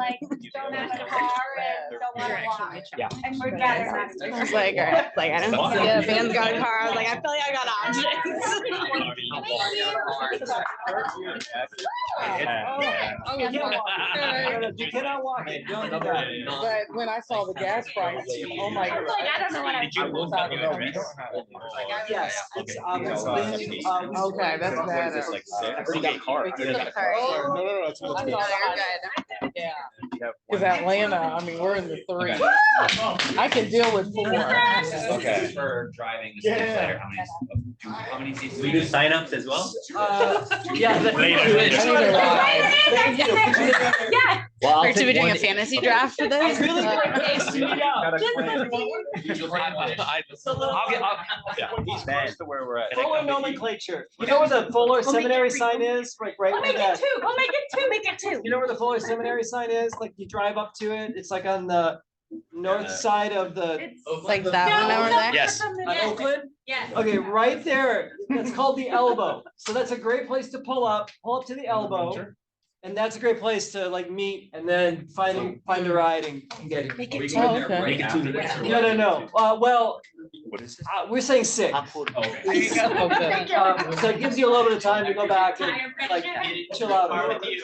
like don't have a car and don't want to walk. Yeah. And we're gathering I was like, all right, like I don't see a band's got a car. I was like, I feel like I got options. You cannot walk it. Don't do that. But when I saw the gas price, oh my I was like, I don't know what I. Yes, it's obviously. Okay, that's bad. I already got a car. No, you're good. Yeah. Because Atlanta, I mean, we're in the 3. Okay. I can deal with 4. Okay. For driving the Yeah. later, how many seats? We do signups as well? Yeah. Yeah. Well, Or to be doing a fantasy draft for this? Really great place to meet up. He's close to where we're at. Fuller nomenclature. You know where the Fuller Seminary sign is? Like right We'll where make that. it 2. We'll make it 2. Make it 2. You know where the Fuller Seminary sign is? Like you drive up to it. It's like on the north side of the It's Like that one over there? Yes. Oakland. Yeah. Okay, right there. That's called the elbow. So that's a great place to pull up to the elbow. And that's a great place to like meet and then find a ride and get here. Make it 2. Oh, okay. Make it 2 minutes. No. Well, What is this? we're saying 6. There you go. Thank you. So it gives you a little bit of time to go back and like chill out a little bit.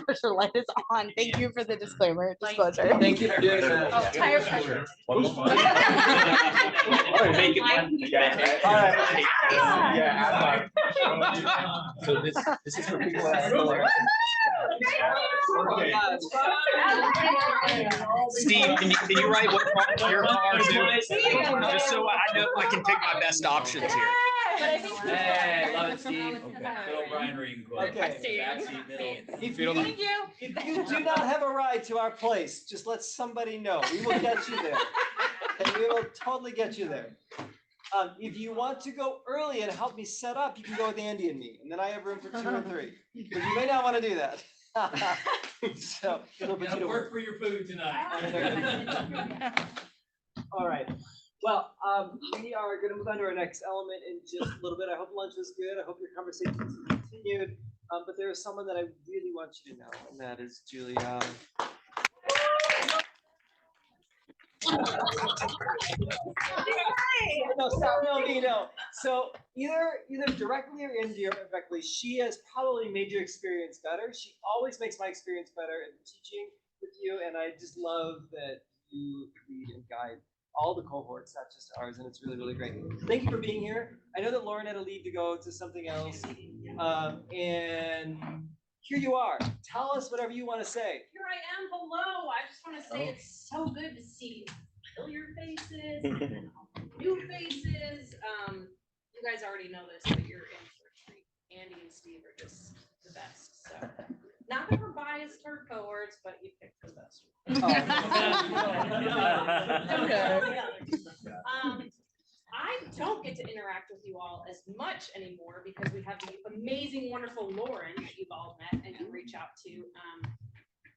Pressure light is on. Thank you for the disclaimer, disclosure. Thank you for doing Oh, that. tire pressure. One more. Make it one. All right. Yeah. So this is for people that are. Steve, can you write what part your car to? Just so I know I can pick my best options here. Hey, love it, Steve. Good old Brian Regan quote. Okay. Backseat, middle. If Thank you. you do not have a ride to our place, just let somebody know. We will get you there. And we will totally get you there. If you want to go early and help me set up, you can go with Andy and me. And then I have room for 2 or 3. But you may not want to do that. So it'll put you to work. For your food tonight. All right. Well, we are going to move on to our next element in just a little bit. I hope lunch was good. I hope your conversation is continued. But there is someone that I really want you to know, and that is Julia. No. So either directly or indirectly, she has probably made your experience better. She always makes my experience better in teaching with you, and I just love that you lead and guide all the cohorts, not just ours, and it's really, really great. Thank you for being here. I know that Lauren had to leave to go to something else, and here you are. Tell us whatever you want to say. Here I am. Hello. I just want to say it's so good to see familiar faces and new faces. You guys already know this, but you're in for a treat. Andy and Steve are just the best. So, not that we're biased toward cohorts, but you picked the best. I don't get to interact with you all as much anymore because we have the amazing, wonderful Lauren that you've all met and you reach out to.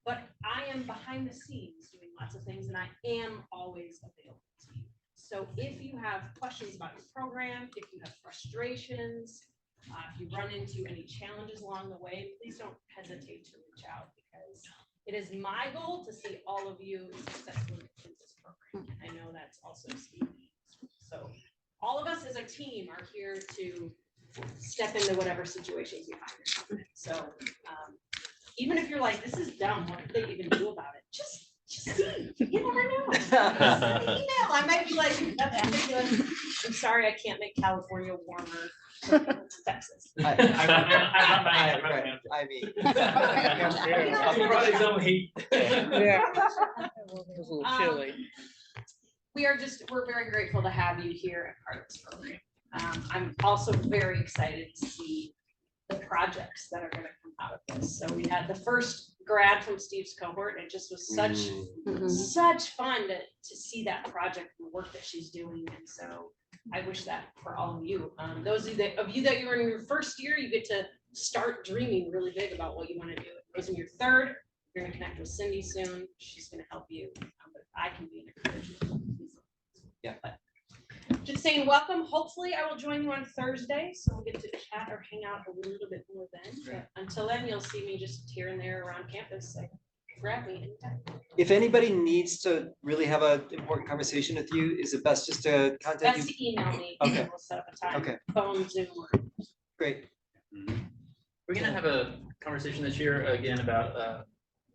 But I am behind the scenes doing lots of things, and I am always available to you. So if you have questions about your program, if you have frustrations, if you run into any challenges along the way, please don't hesitate to reach out, because it is my goal to see all of you successfully through this program. I know that's also Steve. So all of us as a team are here to step into whatever situations you find yourself in. So even if you're like, this is dumb, what did they even do about it? Just see. You never know. Email. I might be like, that's ridiculous. I'm sorry, I can't make California warmer. Texas. I mean, He brought his own heat. Yeah. It was a little chilly. We're very grateful to have you here and part of this program. I'm also very excited to see the projects that are going to come out of this. So we had the first grad from Steve's cohort, and it just was such fun to see that project and the work that she's doing. And so I wish that for all of you. Those of you that you're in your first year, you get to start dreaming really big about what you want to do. Those in your third, you're going to connect with Cindy soon. She's going to help you. But I can be an encouragement. Yeah. But just saying welcome. Hopefully I will join you on Thursday, so we'll get to chat or hang out a little bit more then. But until then, you'll see me just here and there around campus. So grab me anytime. If anybody needs to really have an important conversation with you, is it best just to contact you? Best to email me. Okay. And we'll set up a time. Okay. Phone, Zoom. Great. We're gonna have a conversation this year again about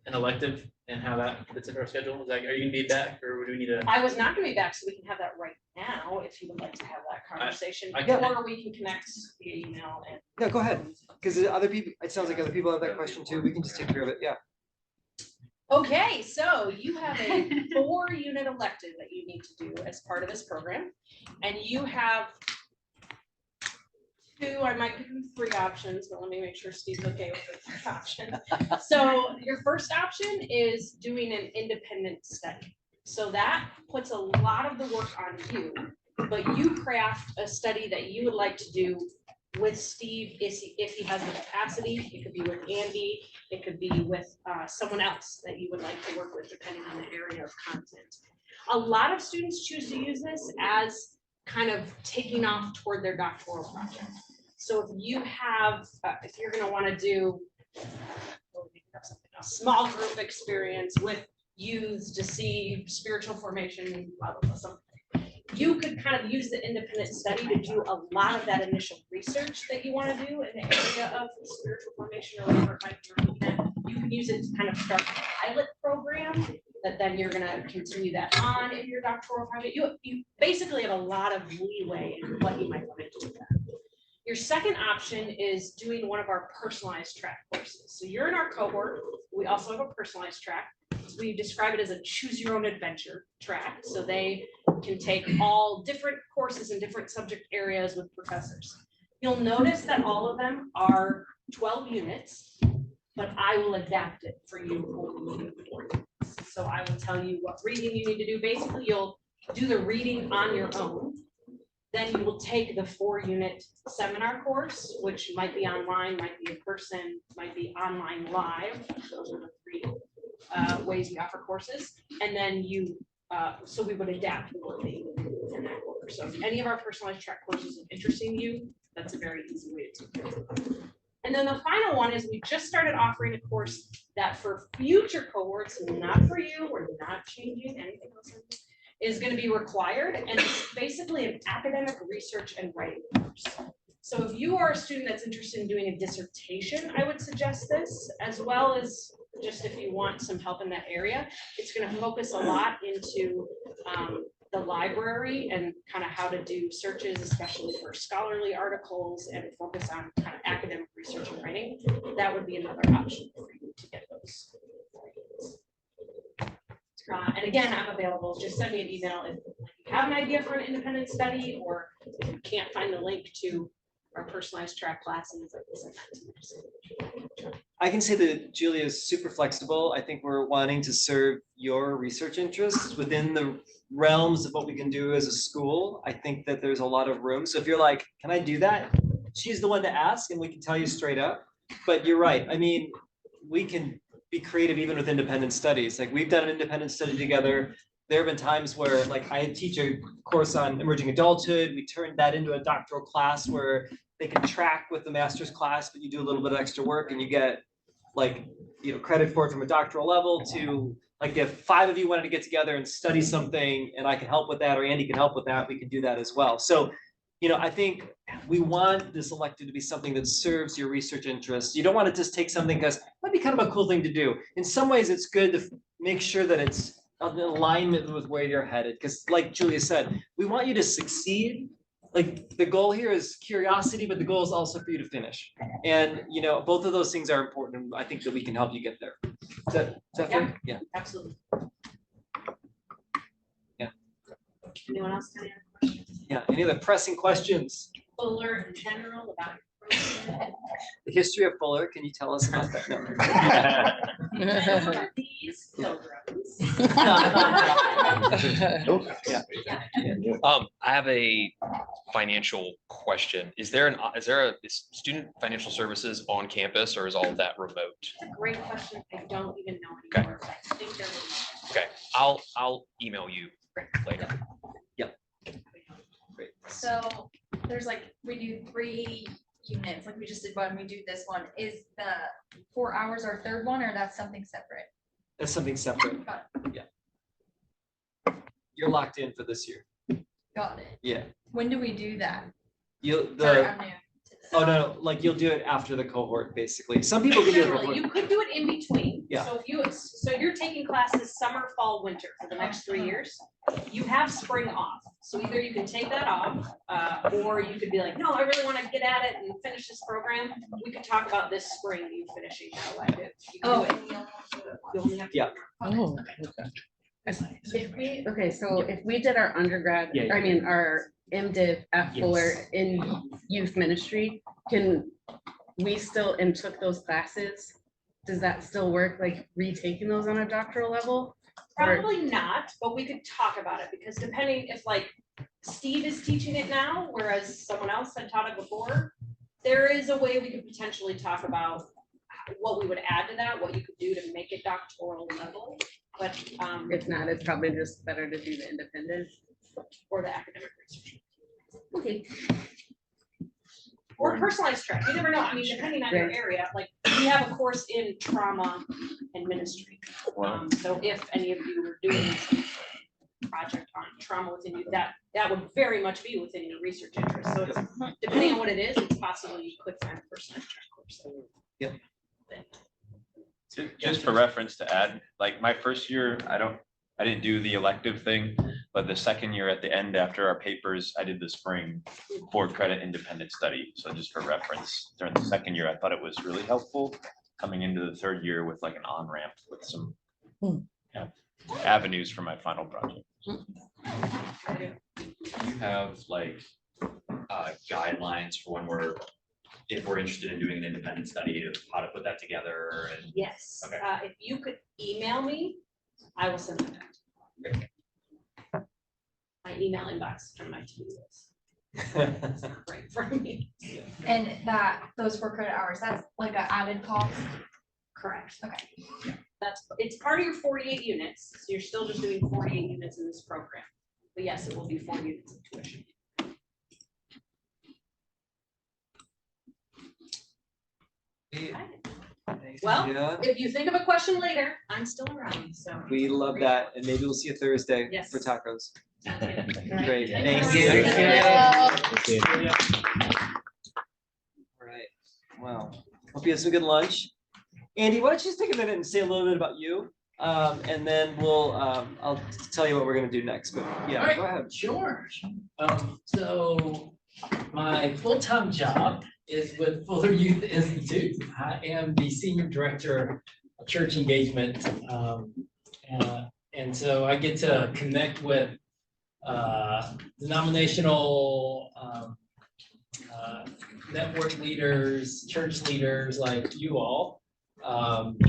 an elective and how that fits into our schedule. Is that, are you gonna be back or do we need to? I was not gonna be back, so we can have that right now, if you would like to have that conversation, I can- or we can connect via email and. No, go ahead. Because other people, it sounds like other people have that question too. We can just take care of it. Yeah. Okay, so you have a 4-unit elective that you need to do as part of this program. And you have 2, I might give you 3 options, but let me make sure Steve's okay with the 3rd option. So your first option is doing an independent study. So that puts a lot of the work on you, but you craft a study that you would like to do with Steve if he has the capacity. It could be with Andy, it could be with someone else that you would like to work with, depending on the area of content. A lot of students choose to use this as kind of taking off toward their doctoral project. So if you have, if you're gonna wanna do a small group experience with youths to see spiritual formation, blah, blah, blah, something. You could kind of use the independent study to do a lot of that initial research that you want to do in the area of spiritual formation or whatever it might be. Looking at. You can use it to kind of start a pilot program that then you're going to continue that on in your doctoral project. You basically have a lot of leeway in what you might want to do with that. Your second option is doing one of our personalized track courses. So you're in our cohort. We also have a personalized track. We describe it as a choose your own adventure track. So they can take all different courses in different subject areas with professors. You'll notice that all of them are 12 units, but I will adapt it for you. So I will tell you what reading you need to do. Basically, you'll do the reading on your own. Then you will take the 4-unit seminar course, which might be online, might be in person, might be online live. Those are the 3 ways we offer courses. And then you, so we would adapt the work that you would do in that order. So if any of our personalized track courses are interesting you, that's a very easy way to take it. And then the final one is we just started offering a course that for future cohorts, not for you, we're not changing anything else, is going to be required. And it's basically an academic research and writing course. So if you are a student that's interested in doing a dissertation, I would suggest this, as well as just if you want some help in that area. It's going to focus a lot into the library and kind of how to do searches, especially for scholarly articles, and focus on kind of academic research and writing. That would be another option for you to get those. And again, I'm available. Just send me an email if you have an idea for an independent study, or if you can't find the link to our personalized track classes. I can say that Julia is super flexible. I think we're wanting to serve your research interests within the realms of what we can do as a school. I think that there's a lot of room. So if you're like, can I do that? She's the one to ask and we can tell you straight up. But you're right. I mean, we can be creative even with independent studies. Like we've done an independent study together. There have been times where like I teach a course on emerging adulthood. We turned that into a doctoral class where they can track with the master's class, but you do a little bit of extra work and you get like, you know, credit for it from a doctoral level. To like if 5 of you wanted to get together and study something and I can help with that, or Andy can help with that, we can do that as well. So, you know, I think we want this elective to be something that serves your research interests. You don't want to just take something because it might be kind of a cool thing to do. In some ways, it's good to make sure that it's in alignment with where you're headed. Because like Julia said, we want you to succeed. Like the goal here is curiosity, but the goal is also for you to finish. And, you know, both of those things are important. And I think that we can help you get there. Is that fair? Yeah. Absolutely. Yeah. Anyone else? Got any other questions? Yeah. Any other pressing questions? Fuller in general about your program? The history of Fuller, can you tell us about that? No. Who are these pilgrims? I have a financial question. Is there is student financial services on campus, or is all of that remote? That's a great question. I don't even know Okay. anymore. But I think they're Okay, I'll email you later. Great. So there's like, we do 3 units, like we just did one, we do this one. Is the 4 hours our third one, or that's something separate? That's something separate. Yeah. You're locked in for this year. Got it. Yeah. When do we do that? You Sorry, the I'm new to this. oh no, like you'll do it after the cohort, basically. Some people can do it Generally, before. you could do it in between. Yeah. So you're taking classes summer, fall, winter for the next 3 years. You have spring off. So either you can take that off, or you could be like, no, I really want to get at it and finish this program. We could talk about this spring, you finishing that elective. You can do it. And you'll do it You only have to- Yeah. Oh, okay. If we, okay, so if we did our undergrad, Yeah, I mean, our MDiv at Fuller in youth ministry, can we still, and took those classes? Does that still work, like retaking those on a doctoral level? Or- Probably not, but we could talk about it because depending if like Steve is teaching it now, whereas someone else had taught it before, there is a way we could potentially talk about what we would add to that, what you could do to make it doctoral level, but If not, it's probably just better to do the independent. or the academic research. Okay. Or personalized track, you never know, I mean, depending on your Right. area, like, we have a course in trauma and ministry. So if any of you were doing some project on trauma within you, that would very much be within your research interest, so it's, depending on what it is, it's possible you could find a personalized track course. Yep. Just for reference to add, like my first year, I didn't do the elective thing, but the second year at the end after our papers, I did the spring for credit independent study. So just for reference, during the second year, I thought it was really helpful coming into the third year with like an on-ramp with some avenues for my final project. You have like guidelines for when if we're interested in doing an independent study of how to put that together and. Yes, Okay. if you could email me, I will send that back. My email inbox from my to-do list. It's not great for me. And those 4 credit hours, that's like an added cost. Correct. Okay. It's part of your 48 units, so you're still just doing 48 units in this program. But yes, it will be 4 units of tuition. Well, Yeah, if you think of a question later, I'm still around, so. we love that, and maybe we'll see you Thursday Yes. for tacos. Great. Great, Thank thank you. you. Thank you. All right, wow, hope you had some good lunch. Andy, why don't you just take a minute and say a little bit about you? And then I'll tell you what we're gonna do next, but yeah, All right. go ahead. Sure. So my full-time job is with Fuller Youth Institute. I am the Senior Director of Church Engagement. And so I get to connect with denominational network leaders, church leaders like you all.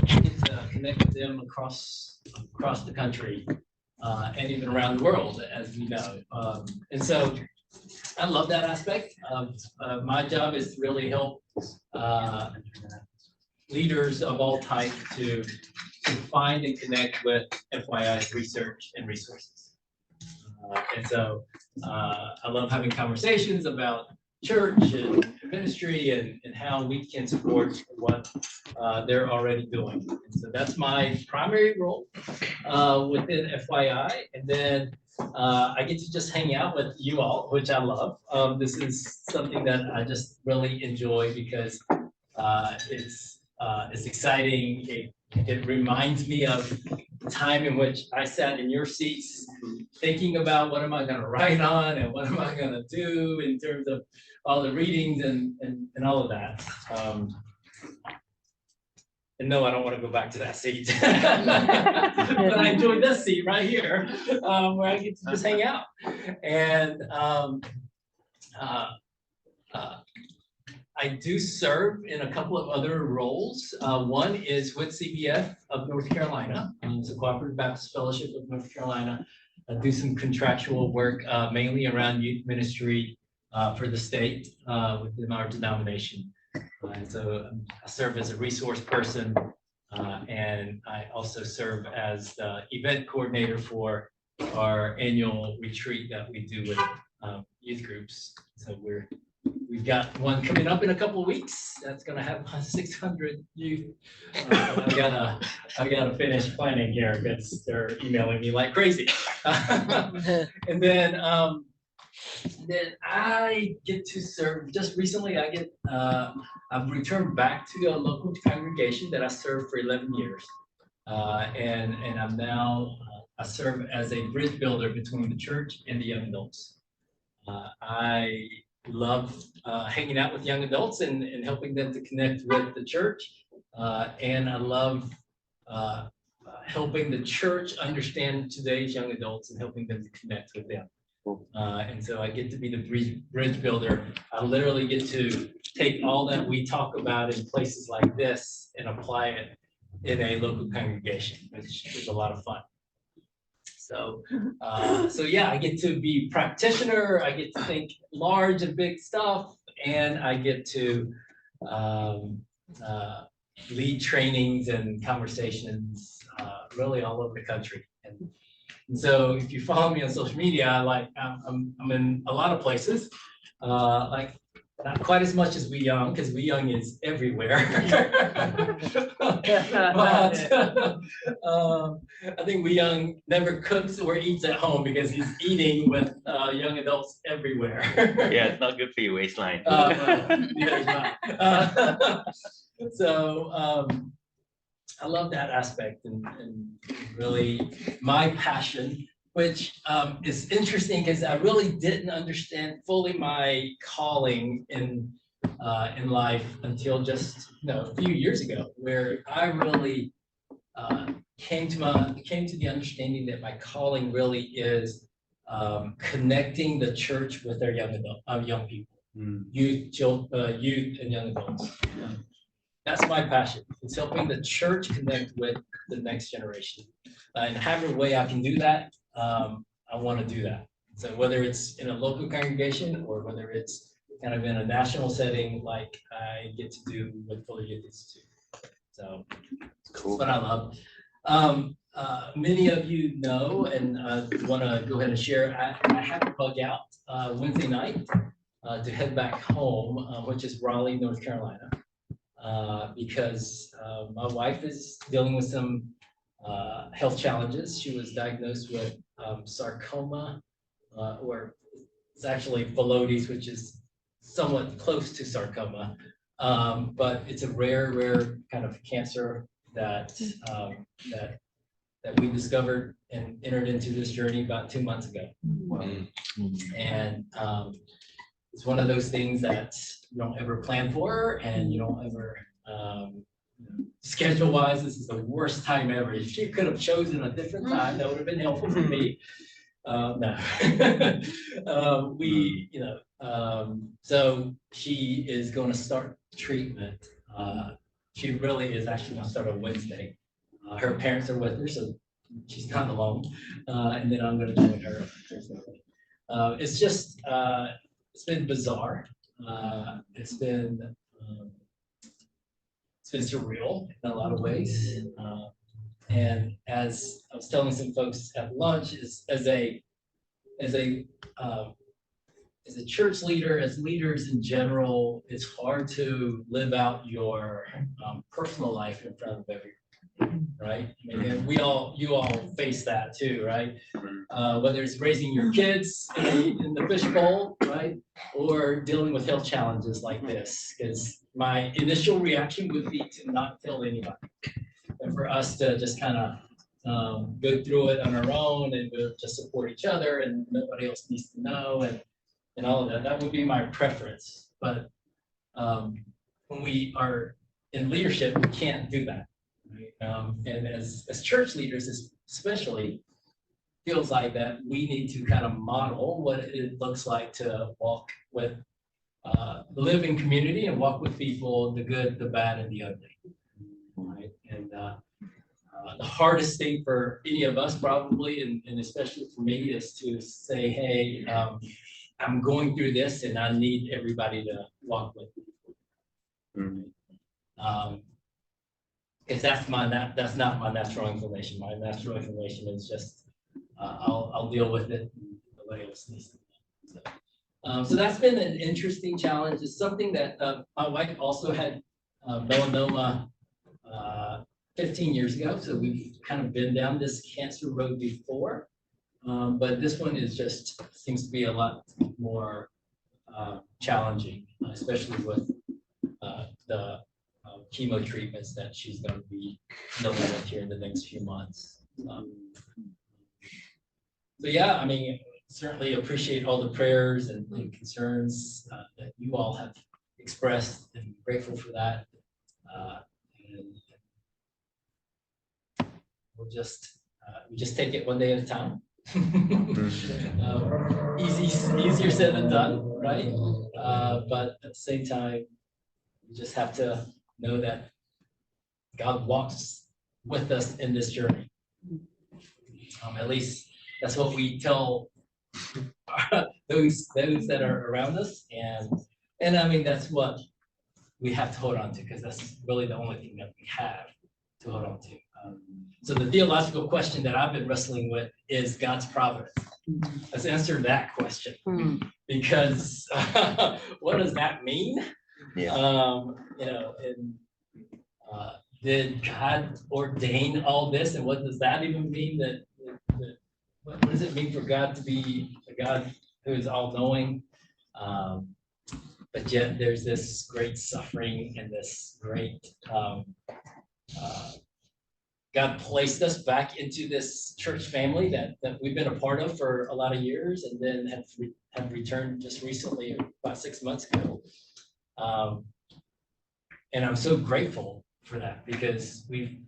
Get to connect with them across the country and even around the world, as you know. And so I love that aspect of my job is to really help leaders of all types to find and connect with FYI's research and resources. And so I love having conversations about church and ministry and how we can support what they're already doing. And so that's my primary role within FYI. And then I get to just hang out with you all, which I love. This is something that I just really enjoy because it's exciting. It reminds me of the time in which I sat in your seats thinking about what am I going to write on and what am I going to do in terms of all the readings and all of that. And no, I don't want to go back to that seat. But I enjoy this seat right here where I get to just hang out. And I do serve in a couple of other roles. One is with CBF of North Carolina. It's a Cooperative Baptist Fellowship of North Carolina. I do some contractual work mainly around youth ministry for the state within our denomination. And so I serve as a resource person and I also serve as the event coordinator for our annual retreat that we do with youth groups. So we've got one coming up in a couple of weeks. That's gonna have 600 youth. I gotta finish planning here because they're emailing me like crazy. And then I get to serve, just recently I've returned back to a local congregation that I served for 11 years. And I'm now, I serve as a bridge builder between the church and the young adults. I love hanging out with young adults and helping them to connect with the church. And I love helping the church understand today's young adults and helping them to connect with them. And so I get to be the bridge builder. I literally get to take all that we talk about in places like this and apply it in a local congregation, which is a lot of fun. So, so yeah, I get to be practitioner, I get to think large and big stuff, and I get to lead trainings and conversations really all over the country. And so if you follow me on social media, I'm in a lot of places, like not quite as much as We Young, because We Young is everywhere. But I think We Young never cooks or eats at home because he's eating with young adults everywhere. Yeah, it's not good for your waistline. Neither is mine. So I love that aspect and really my passion, which is interesting because I really didn't understand fully my calling in life until just a few years ago, where I really came to the understanding that my calling really is connecting the church with their young people, youth and young adults. That's my passion. It's helping the church connect with the next generation. And however way I can do that, I want to do that. So whether it's in a local congregation or whether it's kind of in a national setting, like I get to do with Fuller Youth Institute. So cool. That's what I love. Many of you know, and I want to go ahead and share, I have to bug out Wednesday night to head back home, which is Raleigh, North Carolina. Because my wife is dealing with some health challenges. She was diagnosed with sarcoma, or it's actually Phyllodes, which is somewhat close to sarcoma. But it's a rare kind of cancer that we discovered and entered into this journey about 2 months ago. And it's one of those things that you don't ever plan for, and you don't ever, schedule wise, this is the worst time ever. If she could have chosen a different time, that would have been helpful for me. No. So she is going to start treatment. She really is actually going to start on Wednesday. Her parents are with her, so she's not alone. And then I'm going to join her. It's just, it's been bizarre. It's been surreal in a lot of ways. And as I was telling some folks at lunch, as a church leader, as leaders in general, it's hard to live out your personal life in front of everyone, right? I mean, you all face that too, right? Whether it's raising your kids in the fishbowl, right? Or dealing with health challenges like this, because my initial reaction would be to not tell anybody, and for us to just kind of go through it on our own and we'll just support each other and nobody else needs to know and all of that. That would be my preference. But when we are in leadership, we can't do that. Right? And as church leaders, especially, feels like that we need to kind of model what it looks like to walk with, live in community and walk with people, the good, the bad, and the ugly. Right? And the hardest thing for any of us probably, and especially for me, is to say, hey, I'm going through this and I need everybody to walk with me. Because that's not my natural inclination. My natural inclination is just I'll deal with it the way it needs to be. So that's been an interesting challenge. It's something that my wife also had melanoma 15 years ago. So we've kind of been down this cancer road before. But this one is just seems to be a lot more challenging, especially with the chemo treatments that she's going to be dealing with here in the next few months. So yeah, I mean, certainly appreciate all the prayers and concerns that you all have expressed, and grateful for that. And we just take it one day at a time. Easier said than done, right? But at the same time, you just have to know that God walks with us in this journey. At least that's what we tell those that are around us, and I mean that's what we have to hold on to, because that's really the only thing that we have to hold on to. So the theological question that I've been wrestling with is God's providence. Let's answer that question, because what does that mean? Yeah. You know, and did God ordain all this, and what does that even mean? What does it mean for God to be a God who is all-knowing? But yet there's this great suffering and this great God placed us back into this church family that we've been a part of for a lot of years, and then have returned just recently, about 6 months ago. And I'm so grateful for that, because we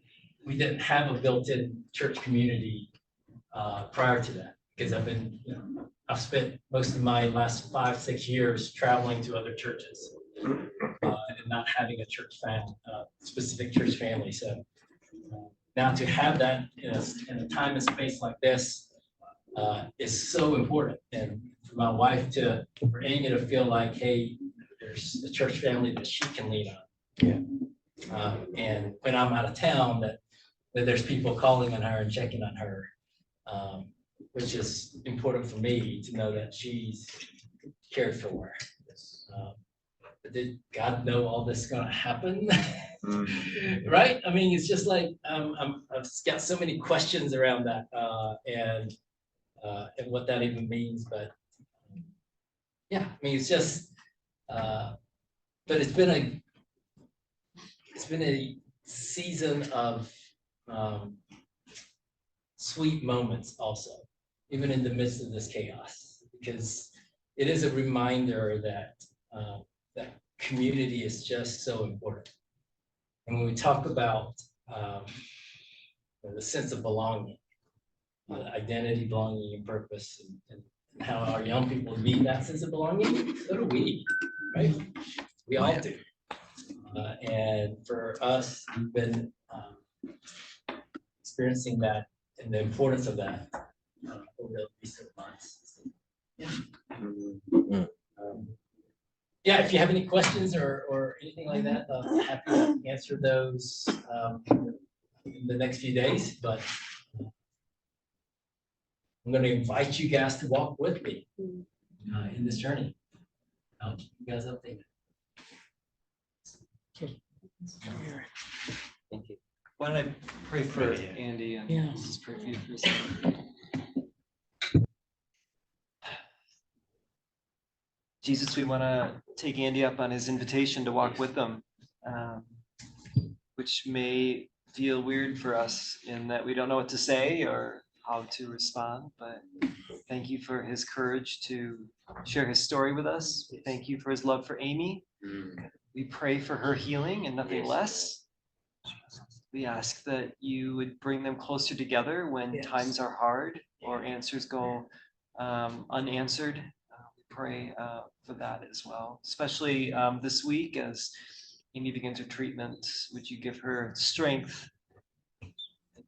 didn't have a built-in church community prior to that, because I've spent most of my last 5-6 years traveling to other churches and not having a church family, specific church family. So now to have that in a time and space like this is so important. And for my wife for Amy to feel like, hey, there's a church family that she can lean on. Yeah. And when I'm out of town, that there's people calling on her and checking on her, which is important for me to know that she's cared for. But did God know all this is going to happen? Right? I mean, it's just like I've got so many questions around that and what that even means. But yeah, I mean, it's just, but it's been a season of sweet moments also, even in the midst of this chaos, because it is a reminder that that community is just so important. And when we talk about the sense of belonging, identity, belonging, and purpose, and how our young people need that sense of belonging, so do we, right? We all do. And for us, we've been experiencing that and the importance of that over the recent months. Yeah, if you have any questions or anything like that, I'm happy to answer those in the next few days. But I'm going to invite you guys to walk with me in this journey. I'll keep you guys updated. Thank you. Why don't I pray for Andy and just pray for you for a second. Jesus, we want to take Andy up on his invitation to walk with them, which may feel weird for us in that we don't know what to say or how to respond, but thank you for his courage to share his story with us. We thank you for his love for Amy. We pray for her healing and nothing less. We ask that you would bring them closer together when times are hard or answers go unanswered. We pray for that as well, especially this week as Amy begins her treatment. Would you give her strength and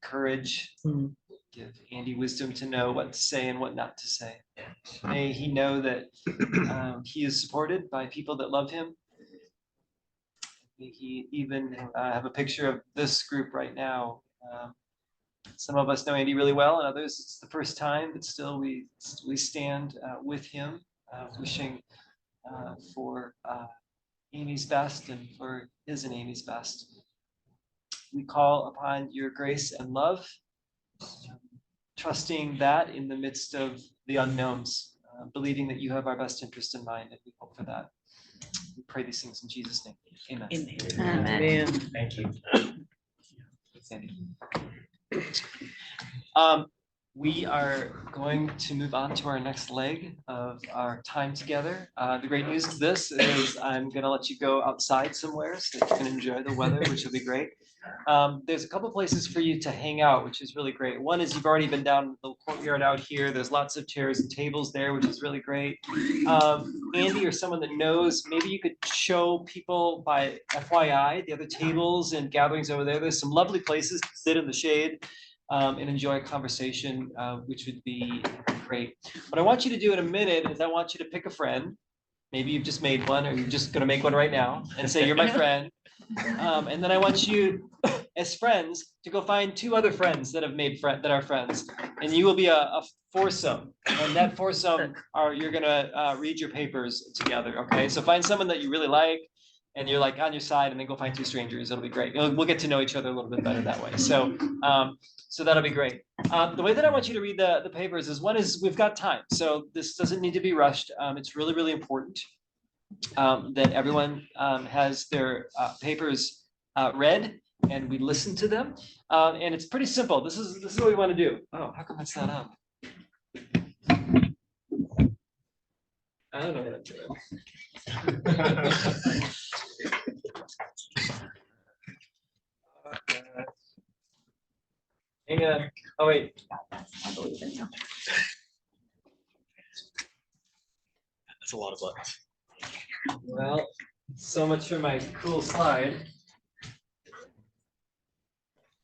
courage? Give Andy wisdom to know what to say and what not to say. May he know that he is supported by people that love him. May he even have a picture of this group right now. Some of us know Andy really well, and others it's the first time, but still we stand with him wishing for Amy's best and for his and Amy's best. We call upon your grace and love, trusting that in the midst of the unknowns, believing that you have our best interest in mind, and we hope for that. We pray these things in Jesus' name. Amen. Man. Thank you. We are going to move on to our next leg of our time together. The great news of this is I'm going to let you go outside somewhere so that you can enjoy the weather, which will be great. There's a couple places for you to hang out, which is really great. One is you've already been down the courtyard out here. There's lots of chairs and tables there, which is really great. Andy or someone that knows, maybe you could show people by FYI the other tables and gatherings over there. There's some lovely places to sit in the shade and enjoy a conversation, which would be great. What I want you to do in a minute is I want you to pick a friend. Maybe you've just made one, or you're just going to make one right now and say, you're my friend. And then I want you, as friends, to go find two other friends that have made that are friends, and you will be a foursome. And that foursome you're gonna read your papers together. Okay, so find someone that you really like, and you're like on your side, and then go find two strangers. It'll be great. We'll get to know each other a little bit better that way. So, so that'll be great. The way that I want you to read the papers is, one is we've got time, so this doesn't need to be rushed. It's really, really important that everyone has their papers read and we listen to them. And it's pretty simple. This is what we want to do. Oh, how come that's not up? I don't know what I'm doing. Hang on. Oh, wait. That's a lot of buttons. Well, so much for my cool slide.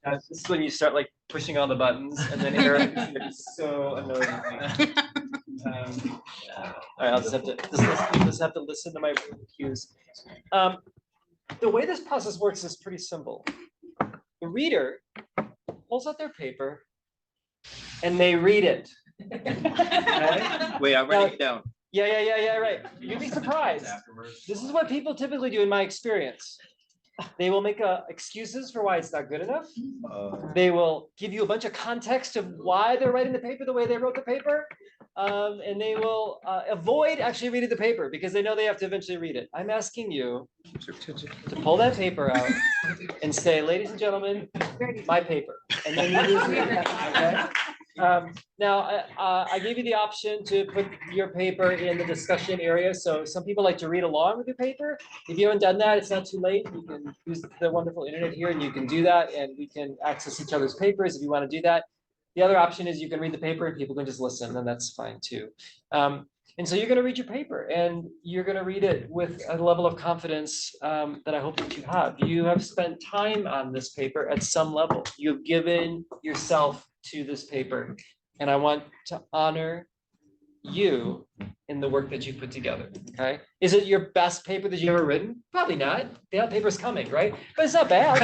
This is when you start like pushing all the buttons, and then Eric is gonna be so annoyed. All right, I'll just have to listen to my cues. The way this process works is pretty simple. The reader pulls out their paper and they read it. Okay? Wait, I'm writing it down. Yeah, right. You'd be surprised. This is what people typically do in my experience. They will make excuses for why it's not good enough. They will give you a bunch of context of why they're writing the paper the way they wrote the paper. And they will avoid actually reading the paper because they know they have to eventually read it. I'm asking you to pull that paper out and say, ladies and gentlemen, my paper. And then you just read it, okay? Now, I gave you the option to put your paper in the discussion area. So some people like to read along with your paper. If you haven't done that, it's not too late. You can use the wonderful internet here and you can do that, and we can access each other's papers if you want to do that. The other option is you can read the paper and people can just listen, and that's fine too. And so you're going to read your paper, and you're going to read it with a level of confidence that I hope that you have. You have spent time on this paper at some level. You've given yourself to this paper, and I want to honor you in the work that you put together. Okay, is it your best paper that you've ever written? Probably not. The paper's coming, right? But it's not bad.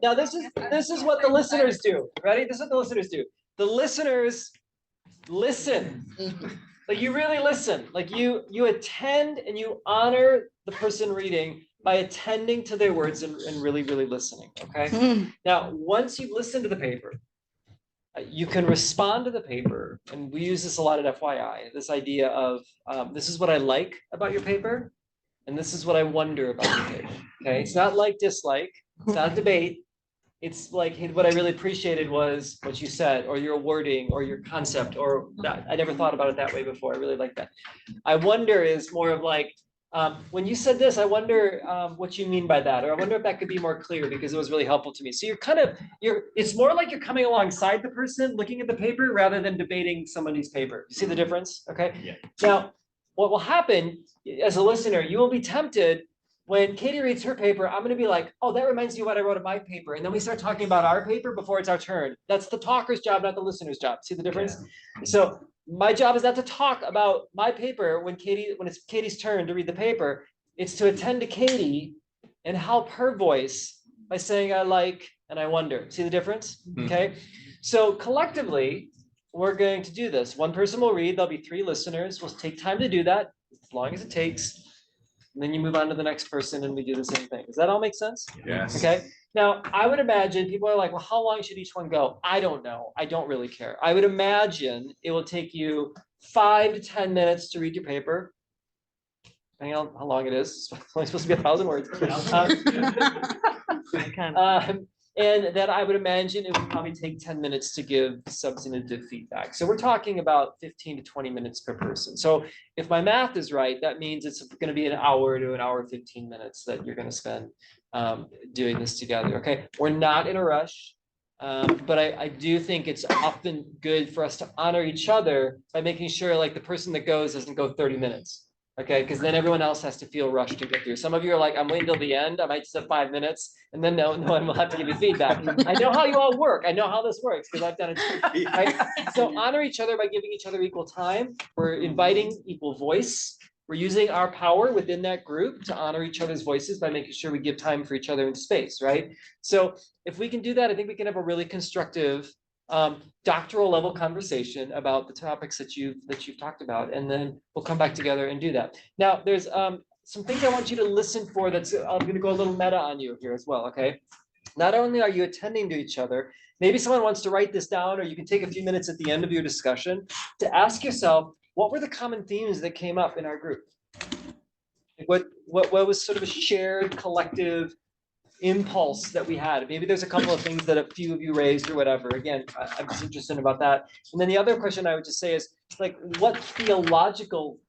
Now this is what the listeners do. Ready? This is what the listeners do. The listeners listen. Like you really listen. Like you attend and you honor the person reading by attending to their words and really, really listening, okay? Now, once you've listened to the paper, you can respond to the paper, and we use this a lot at FYI, this idea of, this is what I like about your paper, and this is what I wonder about your paper, okay? It's not like dislike, it's not a debate, it's like, hey, what I really appreciated was what you said, or your wording, or your concept, or that. I never thought about it that way before, I really like that. I wonder is more of like, when you said this, I wonder what you mean by that, or I wonder if that could be more clear because it was really helpful to me. So it's more like you're coming alongside the person looking at the paper rather than debating somebody's paper. You see the difference? Okay. Yeah. Now, what will happen as a listener, you will be tempted when Katie reads her paper, I'm going to be like, oh, that reminds me of what I wrote in my paper. And then we start talking about our paper before it's our turn. That's the talker's job, not the listener's job. See the difference? Yeah. So my job is not to talk about my paper when it's Katie's turn to read the paper. It's to attend to Katie and help her voice by saying I like and I wonder. See the difference? Okay. So collectively, we're going to do this. One person will read, there'll be 3 listeners. We'll take time to do that, as long as it takes. And then you move on to the next person and we do the same thing. Does that all make sense? Yes. Okay. Now, I would imagine people are like, well, how long should each one go? I don't know. I don't really care. I would imagine it will take you 5 to 10 minutes to read your paper. Depending on how long it is. It's only supposed to be 1,000 words. And then I would imagine it would probably take 10 minutes to give substantive feedback. So we're talking about 15 to 20 minutes per person. So if my math is right, that means it's going to be an hour to an hour 15 minutes that you're going to spend doing this together. Okay, we're not in a rush, but I do think it's often good for us to honor each other by making sure like the person that goes doesn't go 30 minutes. Okay, because then everyone else has to feel rushed to get through. Some of you are like, I'm waiting till the end. I might just have 5 minutes, and then no one will have to give you feedback. I know how you all work. I know how this works because I've done it too. Right? So honor each other by giving each other equal time. We're inviting equal voice. We're using our power within that group to honor each other's voices by making sure we give time for each other in space, right? So if we can do that, I think we can have a really constructive doctoral level conversation about the topics that you've talked about, and then we'll come back together and do that. Now, there's some things I want you to listen for. I'm going to go a little meta on you here as well. Okay, not only are you attending to each other, maybe someone wants to write this down, or you can take a few minutes at the end of your discussion to ask yourself, what were the common themes that came up in our group? What was sort of a shared collective impulse that we had? Maybe there's a couple of things that a few of you raised or whatever. Again, I'm just interested about that. And then the other question I would just say is like, what theological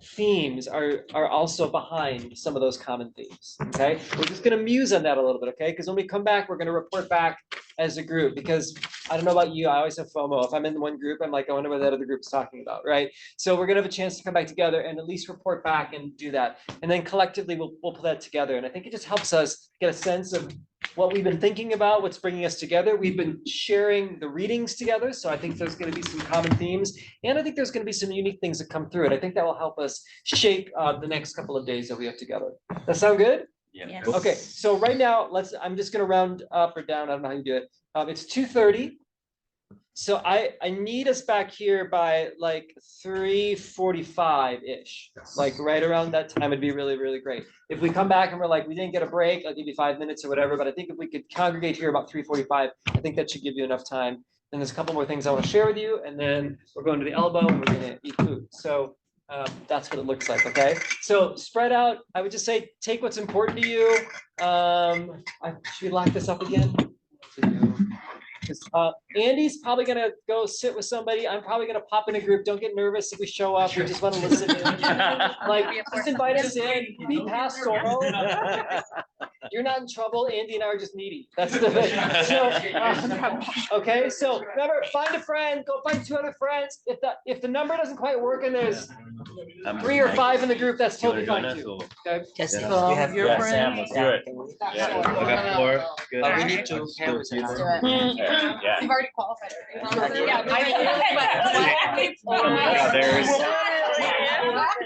themes are also behind some of those common themes? Okay, we're just going to muse on that a little bit. Okay, because when we come back, we're going to report back as a group, because I don't know about you, I always have FOMO. If I'm in one group, I'm like, I wonder what that other group's talking about, right? So we're gonna have a chance to come back together and at least report back and do that. And then collectively we'll put that together. And I think it just helps us get a sense of what we've been thinking about, what's bringing us together. We've been sharing the readings together. So I think there's gonna be some common themes. And I think there's gonna be some unique things that come through it. I think that will help us shape the next couple of days that we have together. That sound good? Yeah. Okay, so right now, I'm just gonna round up or down, I don't know how you do it. It's 2:30. So I need us back here by like 3:45-ish, like right around that time would be really, really great. If we come back and we're like, we didn't get a break, I'll give you 5 minutes or whatever, but I think if we could congregate here about 3:45, I think that should give you enough time. And there's a couple more things I want to share with you, and then we're going to the elbow and we're gonna eat food. So that's what it looks like, okay? So spread out, I would just say, take what's important to you. Should we lock this up again? Andy's probably gonna go sit with somebody. I'm probably gonna pop in a group. Don't get nervous if we show up. We just want to listen. Like, just invite us in. Be pastoral. You're not in trouble. Andy and I are just needy. That's the thing. So, okay. So remember, find a friend. Go find 2 other friends. If the number doesn't quite work and there's 3 or 5 in the group, that's totally fine too. Okay. You have your friend? Let's do it. Yeah, we got 4. Good. We need 2 cameras. Let's do it. Yeah. We've already qualified. Yeah, there's.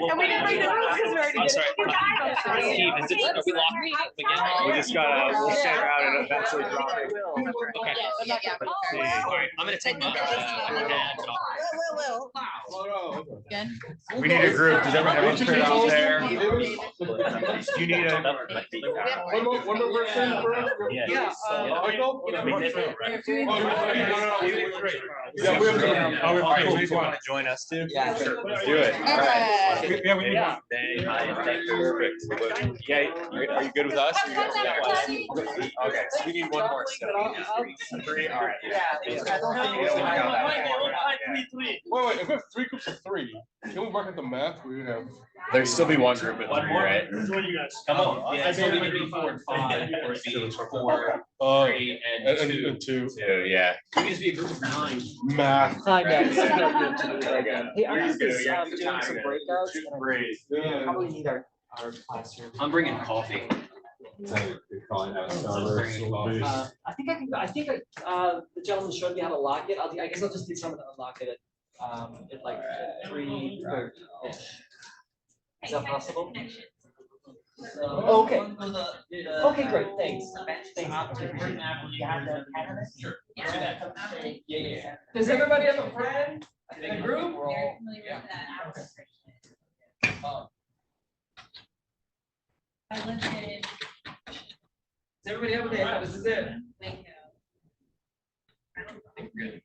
And we didn't bring the rules because we already did it. Steve, is it, are we locked again? We just gotta, we'll stay around and eventually drop it. Okay. All right, I'm gonna take my. We need a group. Does everyone turn out there? Do you need a? One more person. Yeah. Yeah, we You want to join us too? Yeah. Sure. Let's do it. All right. Yeah, we need Yeah. Perfect. Yeah, are you good with us? Okay, so we need one more. So 3, all right. Wait, if we have 3 groups of 3, can we work at the math? We have. There'd still be one group. One more, right? Come on. Yeah, so it would be 4 and 5, or it'd be 4, 3, and 2. And 2. Yeah. We could just be a group of 9. Math. Hi, guys. Hey, I'm You're just good. doing some breakouts. And Great. I probably need our classroom. I'm bringing coffee. I think the gentleman showed me how to lock it. I guess I'll just do something to unlock it at like 3:30. Is that possible? Okay. Okay, great, thanks. Thanks. Sure. Yeah. Yeah. Does everybody have a friend in the group? Very familiar with that. I lived in Does everybody have what they have? This is it. Waco. Good.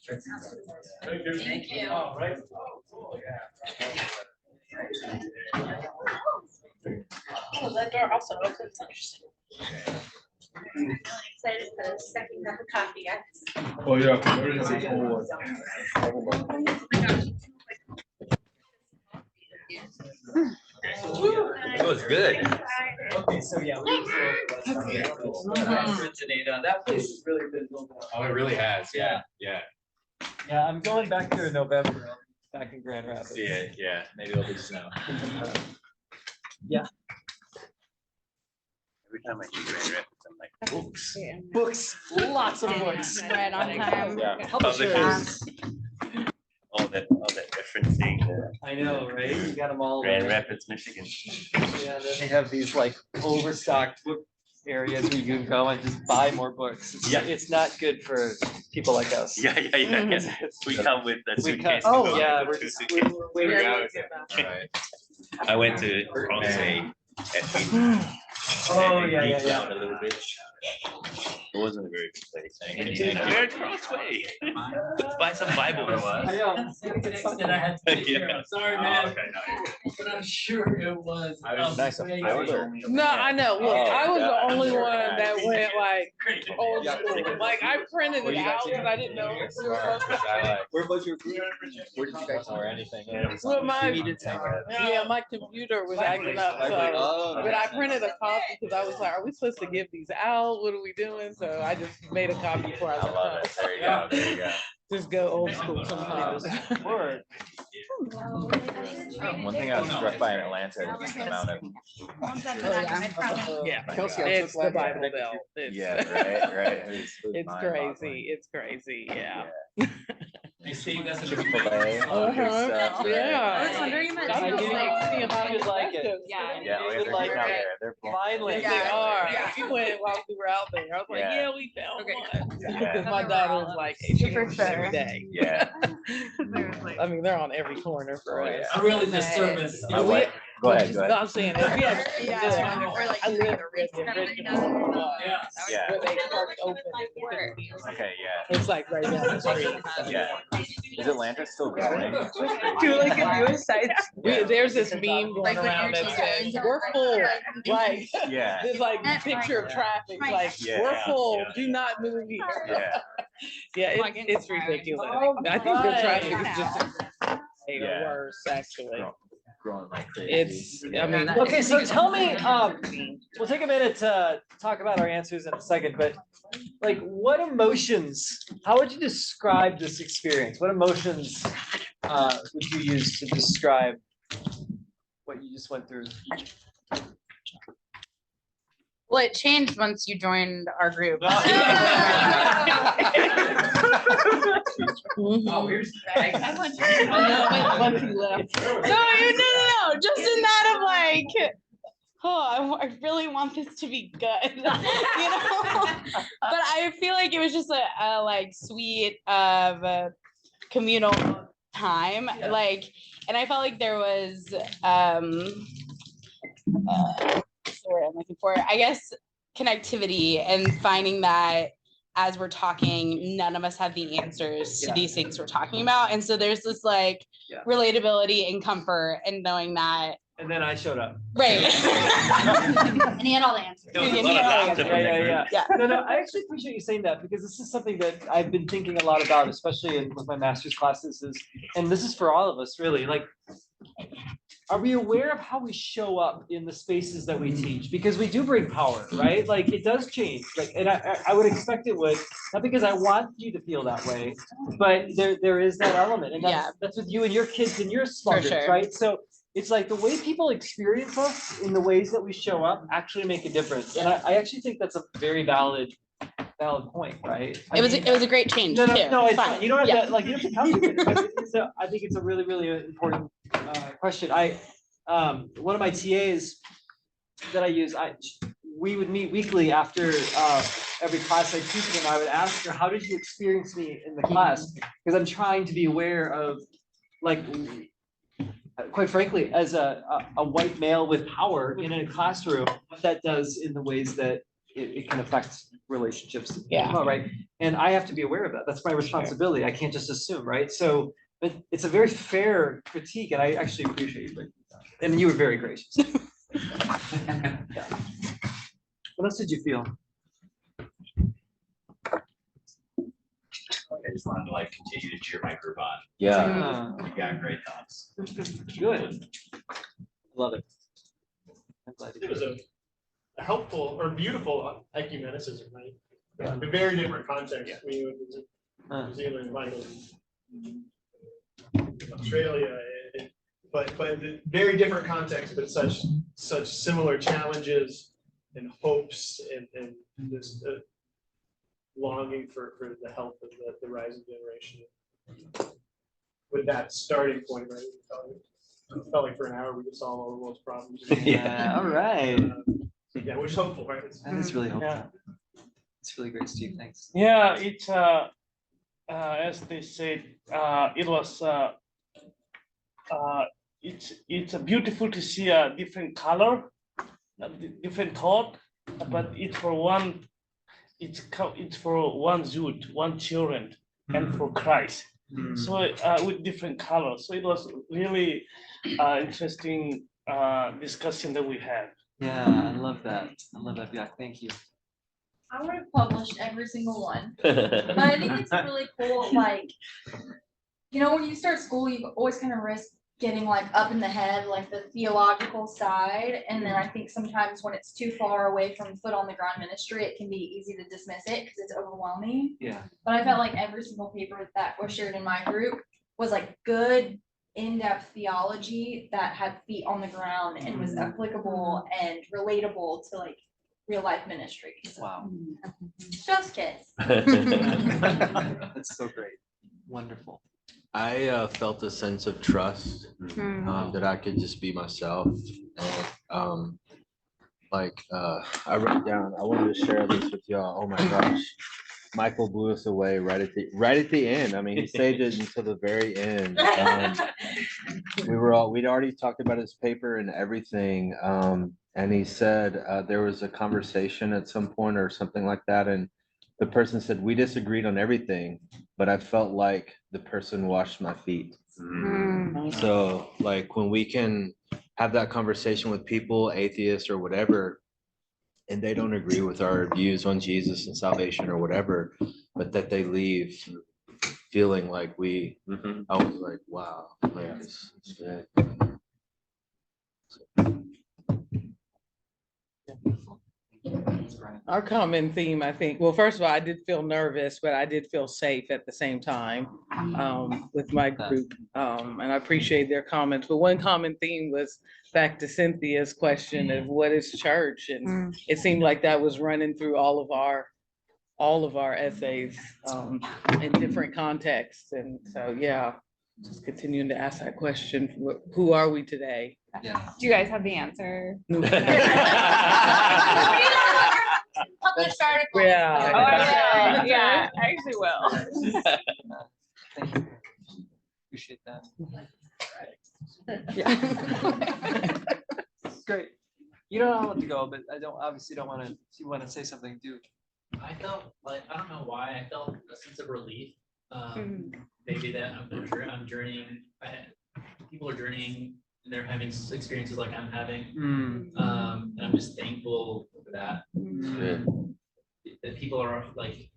Thank you. All right. Oh, that door also opens. Interesting. Really excited for the second cup of coffee, guys. Oh, yeah. It was good. Okay, so yeah. That place has really been built up. Oh, it really has. Yeah. Yeah, I'm going back there in November, back in Grand Rapids. Yeah. Maybe it'll be snow. Yeah. Every time I see Grand Rapids, I'm like, books. Books, lots of books. Right on time. Yeah. Publishers. All that referencing I know, right? You got them all. Grand Rapids, Michigan. Yeah, then they have these like overstocked book areas where you can go and just buy more books. Yeah. It's not good for people like us. Yeah. We come with a We suitcase. cut- to go yeah, with we're two just, suitcases. we're waiting. I went to Crossway and we. Oh, and yeah, we yeah, yeah. found a little bit. It wasn't a very good place. We're at Crossway. Let's buy some Bibles. I know. That I had to take care of. Sorry, man. Okay, no. But I'm sure it was. Nice. No, I know. Look, I was the only one that went like old school. Like I printed it out because I didn't know if we were supposed to. Where was your group? Where did you guys Or anything. Well, Yeah. my computer was acting up, so, but I printed a copy because I was like, are we supposed to give these out? What are we doing? So I just made a copy before I I love left. it. There you go. There you go. Just go old school sometimes. Word. One thing I was struck by in Atlanta is the amount of. Yeah, Kelsey, I it's took the last Bible time. Belt. It's- Yeah, right. It's crazy. It's crazy. Yeah. I see you guys are. Chick-fil-A. Uh-huh. Yeah. I was wondering about I you. didn't Like, see about you like it. perspectives. Yeah. Yeah, You they're would like getting out it. there. They're Finally. Yes, Yeah. they are. Yeah. We went while we were out there. I was like, Yeah. yeah, we found Okay. one. Yeah. Because my daughter was like, hey, she For uses them every sure. day. Yeah. I mean, they're on every corner for Oh, us. yeah. I really disservice. My wife, Go ahead, go No, ahead. I'm saying, if we had. Yeah. Or like I doing lived a where the race original was, Yeah. where they first opened it. Okay, yeah, It's like right down the street. yeah. Is Atlanta still going? Julie, can you incite? There's this meme going Like when around you're that just- says, we're full, like, Yeah, there's like picture of traffic, like, Yeah. we're full, do not move here. yeah, Yeah, it's ridiculous. I think the traffic is just way Yeah. worse, actually. growing like crazy. It's, I mean. Okay, so tell me, we'll take a minute to talk about our answers in a second, but like what emotions, how would you describe this experience? What emotions would you use to describe what you just went through? Well, it changed once you joined our group. Oh, here's the bag. Once he left. No, just in that of like, oh, I really want this to be good, you know? But I feel like it was just a like sweet communal time, like, and I felt like there was what's the word I'm looking for? I guess connectivity and finding that as we're talking, none of us have the answers to these things we're talking about. And so there's this like relatability and comfort and knowing that. And then I showed up. Right. And he had all the answers. There was a lot of laughter in that group. No, I actually appreciate you saying that because this is something that I've been thinking a lot about, especially with my master's classes and this is for all of us really, like, are we aware of how we show up in the spaces that we teach? Because we do bring power, right? Like it does change, like, and I would expect it would, not because I want you to feel that way, but there is that element, and that's with you and your kids and your small groups, sure. right? So it's like the way people experience us in the ways that we show up actually make a difference, and I actually think that's a very valid point, right? It was a great change. No, too. it's Fine. fine. You don't have Yeah. to, like, you don't have to calculate it. I think it's a really, really important question. One of my TAs that I use, we would meet weekly after every class I teach, and I would ask her, how did you experience me in the class? Because I'm trying to be aware of, like, quite frankly, as a white male with power in a classroom, what that does in the ways that it can affect relationships. Yeah. Right. And I have to be aware of that. That's my responsibility. I can't just assume, right? So, but it's a very fair critique, and I actually appreciate you bringing that up. And you were very gracious. Yeah. What else did you feel? I just wanted to like continue to cheer my group on. Yeah. You got great thoughts. Good. Love it. I'm glad you It was did. a helpful or beautiful ecumenicism, right? A very different context. I mean, it was in New Zealand, Australia, but the very different context, but such similar challenges and hopes and this longing for the health of the rising generation. With that starting point, right? It felt like for an hour we just solved all the world's problems. Yeah, all right. Yeah, which is hopeful, right? That is really helpful. Yeah. It's really great, Steve. Thanks. Yeah, it's as they said, it was it's beautiful to see a different color, different thought, but it's for one youth, one children, and for Christ. So with different colors. So it was really interesting discussion that we had. Yeah, I love that. I love that. Yeah, thank you. I would have published every single one, but I think it's really cool, like, you know, when you start school, you always kind of risk getting like up in the head, like the theological side, and then I think sometimes when it's too far away from foot on the ground ministry, it can be easy to dismiss it because it's overwhelming. Yeah. But I felt like every single paper that was shared in my group was like good, in-depth theology that had feet on the ground and was applicable and relatable to like real life ministry. So, Wow. just kids. That's so great. Wonderful. I felt a sense of trust that I could just be myself. And I wrote down, I wanted to share this with y'all. Oh my gosh. Michael blew us away right at the end. I mean, he saved it until the very end. We'd already talked about his paper and everything. And he said there was a conversation at some point or something like that, and the person said we disagreed on everything, but I felt like the person washed my feet. So like when we can have that conversation with people, atheists or whatever, and they don't agree with our views on Jesus and salvation or whatever, but that they leave feeling like I was like, wow, like it's good. Our common theme, I think, well, first of all, I did feel nervous, but I did feel safe at the same time with my group. And I appreciate their comments. But one common theme was back to Cynthia's question of what is church? And it seemed like that was running through all of our essays in different contexts. And so, yeah, just continuing to ask that question, who are we today? Yeah. Do you guys have the answer? Published article. Yeah. Oh, I will. Yeah, I actually will. Thank you. Appreciate that. Great. You don't have to go, but I obviously don't want to, if you want to say something, do. I felt like, I don't know why, I felt a sense of relief. Maybe that I'm journeying, people are journeying and they're having experiences like I'm having. And I'm just thankful for that. That people are like,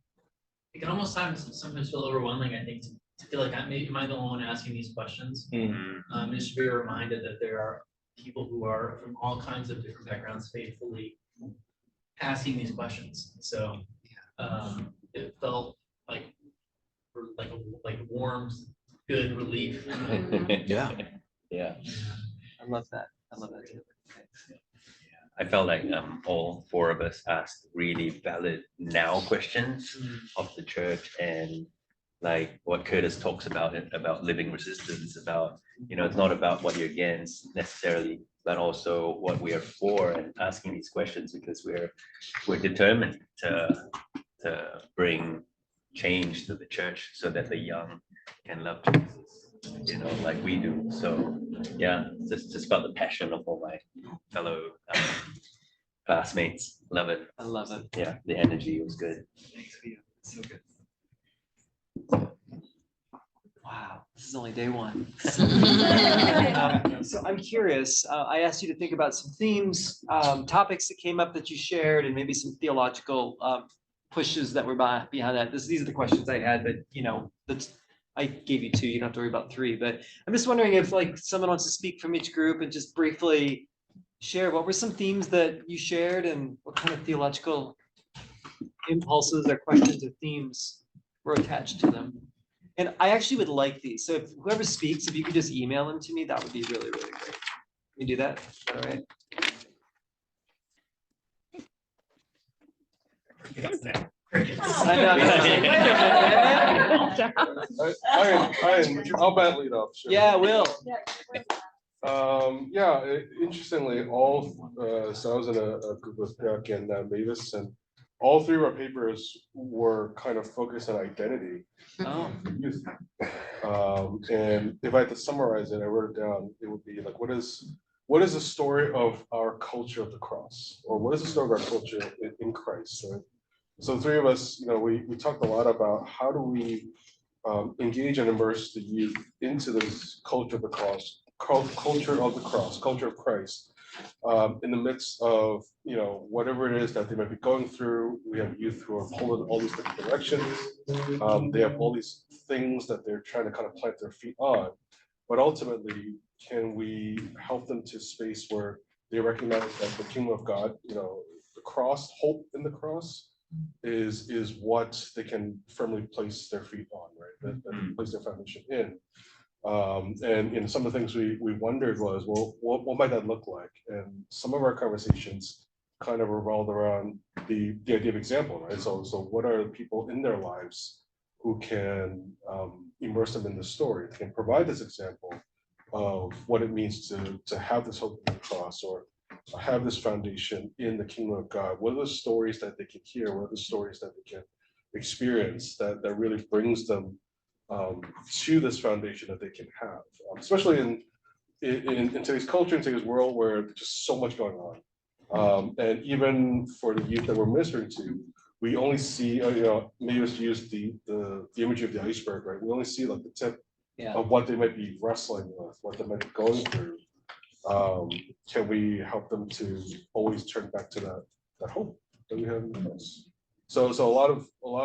it can almost sometimes feel overwhelming, I think, to feel like am I the only one asking these questions? Just to be reminded that there are people who are from all kinds of different backgrounds faithfully asking these questions. So it felt like warm, good relief. Yeah. Yeah. I love that. I love that too. I felt like all four of us asked really valid now questions of the church, and like what Curtis talks about living resistance, about, it's not about what you're against necessarily, but also what we are for, and asking these questions because we're determined to bring change to the church so that the young can love Jesus, like we do. So yeah, just about the passion of all my fellow classmates. Love it. I love it. Yeah, the energy was good. Thanks for you. It's so good. Wow, this is only day one. So I'm curious, I asked you to think about some themes, topics that came up that you shared, and maybe some theological pushes that were behind that. These are the questions I had, but I gave you two, you don't have to worry about three, but I'm just wondering if like someone wants to speak from each group and just briefly share what were some themes that you shared and what kind of theological impulses or questions or themes were attached to them. And I actually would like these. So if whoever speaks, if you could just email them to me, that would be really, really great. Can you do that? All right. I'll bat lead off. Sure. Yeah, Will. Interestingly, so I was in a group with Beck and Mavis, and all three of our papers were kind of focused on identity. Youth. And if I had to summarize it, I wrote it down, it would be like, what is the story of our culture of the cross? Or what is the story of our culture in Christ, right? So the three of us, we talked a lot about how do we engage and immerse the youth into this culture of the cross, culture of Christ, in the midst of, whatever it is that they might be going through. We have youth who are pulled in all these different directions. They have all these things that they're trying to kind of plant their feet on. But ultimately, can we help them to space where they recognize that the kingdom of God, the cross, hope in the cross, is what they can firmly place their feet on, right? That place their foundation in. And some of the things we wondered was, well, what might that look like? And some of our conversations kind of revolved around the idea of example, right? So what are the people in their lives who can immerse them in the story, can provide this example of what it means to have this hope in the cross, or have this foundation in the kingdom of God? What are the stories that they can hear? What are the stories that they can experience that really brings them to this foundation that they can have, especially in today's culture, in today's world where there's just so much going on. And even for the youth that we're ministering to, we only see, maybe let's use the imagery of the iceberg, right? We only see like the tip of what they might be wrestling with, what they might be going through. Can we help them to always turn back to that hope that we have in us? So a lot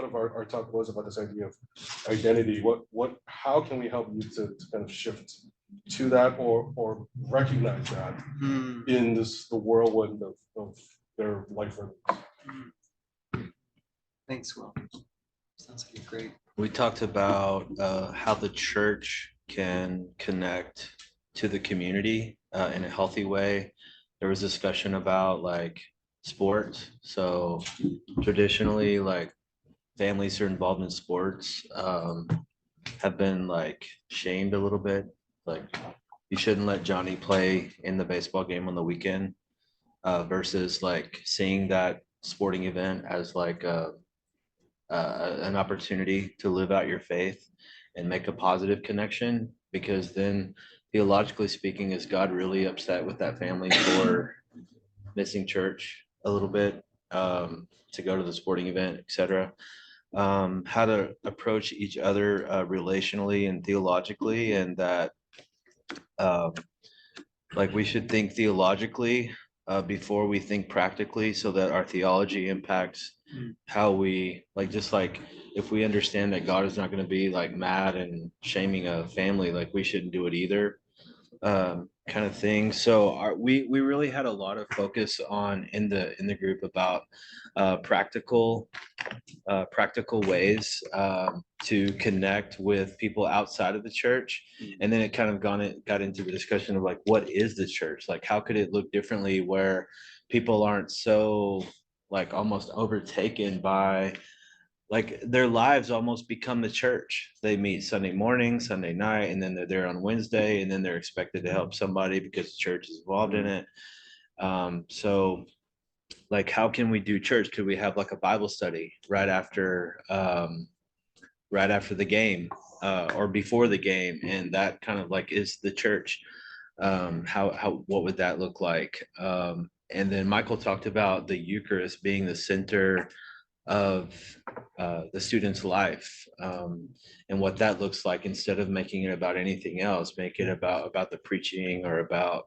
of our talk was about this idea of identity. How can we help you to kind of shift to that or recognize that in the whirlwind of their life? Thanks, Will. Sounds like great. We talked about how the church can connect to the community in a healthy way. There was discussion about like sports. So traditionally, like families who are involved in sports have been like shamed a little bit. Like you shouldn't let Johnny play in the baseball game on the weekend versus like seeing that sporting event as like an opportunity to live out your faith and make a positive connection, because then theologically speaking, is God really upset with that family for missing church a little bit to go to the sporting event, etc. How to approach each other relationally and theologically, and that like we should think theologically before we think practically, so that our theology impacts how we like, just like if we understand that God is not going to be like mad and shaming a family, like we shouldn't do it either, kind of thing. So we really had a lot of focus on in the group about practical ways to connect with people outside of the church. And then it kind of got into the discussion of like, what is the church? Like, how could it look differently where people aren't so like almost overtaken by like their lives almost become the church. They meet Sunday morning, Sunday night, and then they're there on Wednesday, and then they're expected to help somebody because the church is involved in it. So like, how can we do church? Could we have like a Bible study right after the game or before the game? And that kind of like is the church. What would that look like? And then Michael talked about the Eucharist being the center of the student's life, and what that looks like. Instead of making it about anything else, make it about the preaching or about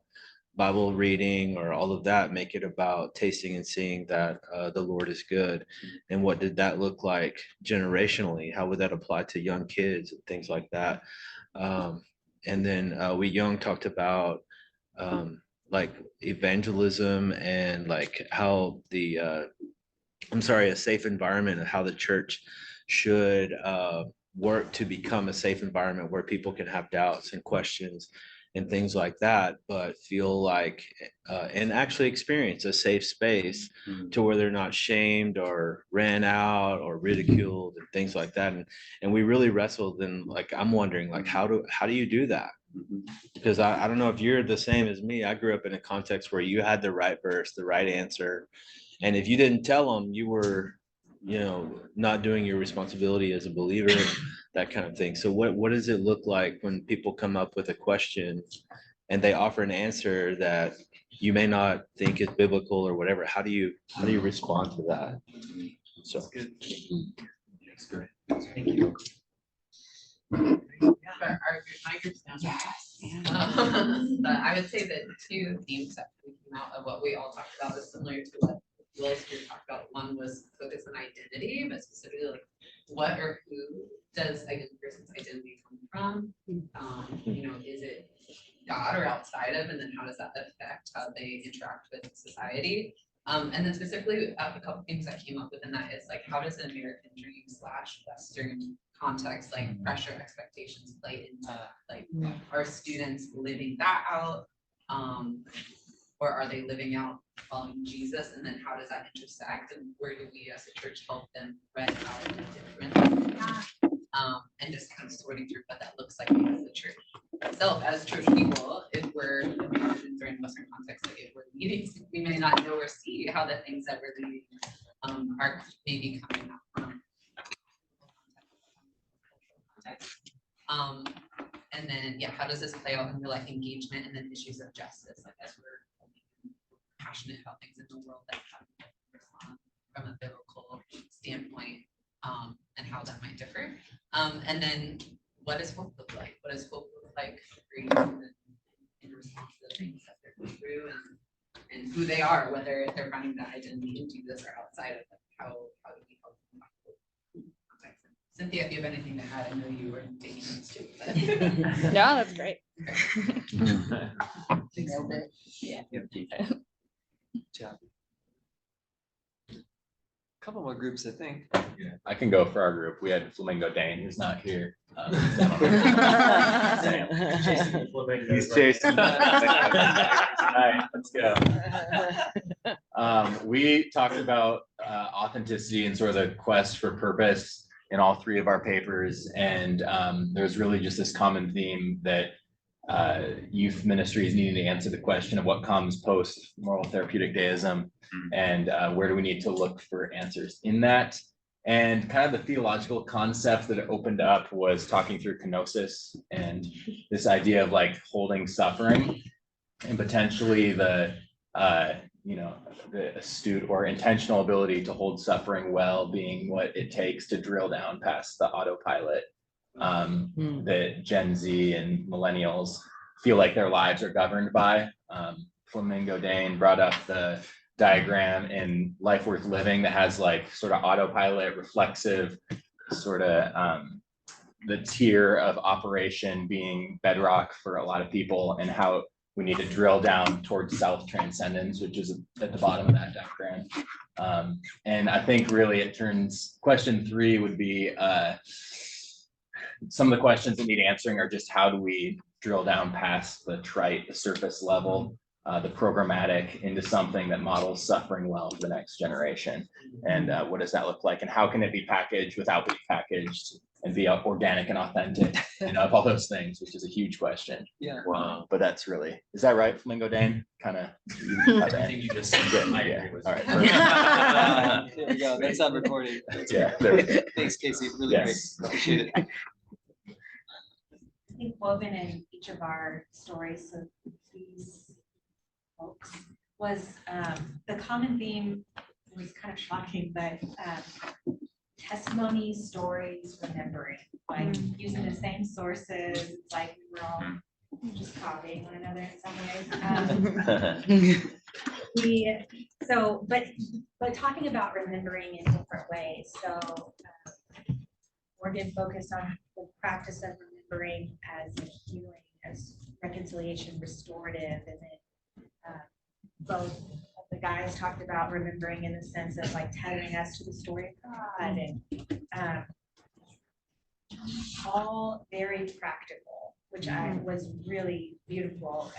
Bible reading or all of that. Make it about tasting and seeing that the Lord is good. And what did that look like generationally? How would that apply to young kids and things like that? And then we Young talked about like evangelism and like how a safe environment, and how the church should work to become a safe environment where people can have doubts and questions and things like that, but feel like and actually experience a safe space to where they're not shamed or ran out or ridiculed and things like that. And we really wrestled, and like I'm wondering like how do you do that? Because I don't know if you're the same as me. I grew up in a context where you had the right verse, the right answer, and if you didn't tell them, you were, not doing your responsibility as a believer, that kind of thing. So what does it look like when people come up with a question and they offer an answer that you may not think is biblical or whatever? How do you respond to that? So good. That's great. Thank you. Yeah, my group's down. Yes. But I would say that two themes that came out of what we all talked about is similar to what Will's group talked about. One was focus on identity, but specifically like what or who does a young person's identity come from? Is it God or outside of, and then how does that affect how they interact with society? And then specifically a couple things that came up within that is like, how does an American dream / Western context, like pressure expectations, play into that? Like, are students living that out? Or are they living out following Jesus? And then how does that intersect? And where do we as a church help them read out in different and just kind of sorting through what that looks like as the church itself, as church people, if we're Americans or in Western context, like if we're leading, we may not know or see how the things that we're leading are maybe coming up from then, yeah, how does this play out in real life engagement and then issues of justice, like as we're passionate about things in the world that how do we respond from a biblical standpoint, and how that might differ. And then what does hope look like? What does hope look like for you in response to the things that they're going through and who they are, whether they're finding that identity in Jesus or outside of it, how do we help them find hope? Okay. Cynthia, if you have anything to add, I know you were taking notes too. But No, that's great. Nailed it. Yeah. Couple more groups, I think. Yeah, I can go for our group. We had Flamingo Dane, who's not here. He's chasing. All right, let's go. We talked about authenticity and sort of the quest for purpose in all three of our papers. And there's really just this common theme that youth ministries needing to answer the question of what comes post moral therapeutic deism and where do we need to look for answers in that. And kind of the theological concept that it opened up was talking through kenosis and this idea of like holding suffering and potentially the the astute or intentional ability to hold suffering well being what it takes to drill down past the autopilot that Gen Z and millennials feel like their lives are governed by. Flamingo Dane brought up the diagram in Life Worth Living that has like sort of autopilot, reflexive, sort of the tier of operation being bedrock for a lot of people and how we need to drill down towards self-transcendence, which is at the bottom of that diagram. And I think really it turns, question 3 would be, some of the questions that need answering are just how do we drill down past the trite, the surface level, the programmatic into something that models suffering well for the next generation. And what does that look like? And how can it be packaged without being packaged and be organic and authentic, of all those things, which is a huge question. Yeah. Wow. But that's really, is that right, Flamingo Dane? Kind of. I think you just said, I agree with all right. There we go. That's on recording. Yeah. There we go. Thanks, Casey. Really great. Appreciate it. I think woven in each of our stories of these folks was the common theme was kind of shocking, but testimonies, stories, remembering, like using the same sources. It's like we were all just copying one another in some ways. But talking about remembering in different ways. So Morgan focused on the practice of remembering as a healing, as reconciliation, restorative, and then both of the guys talked about remembering in the sense of like telling us to the story of God, and all very practical, which I was really beautiful.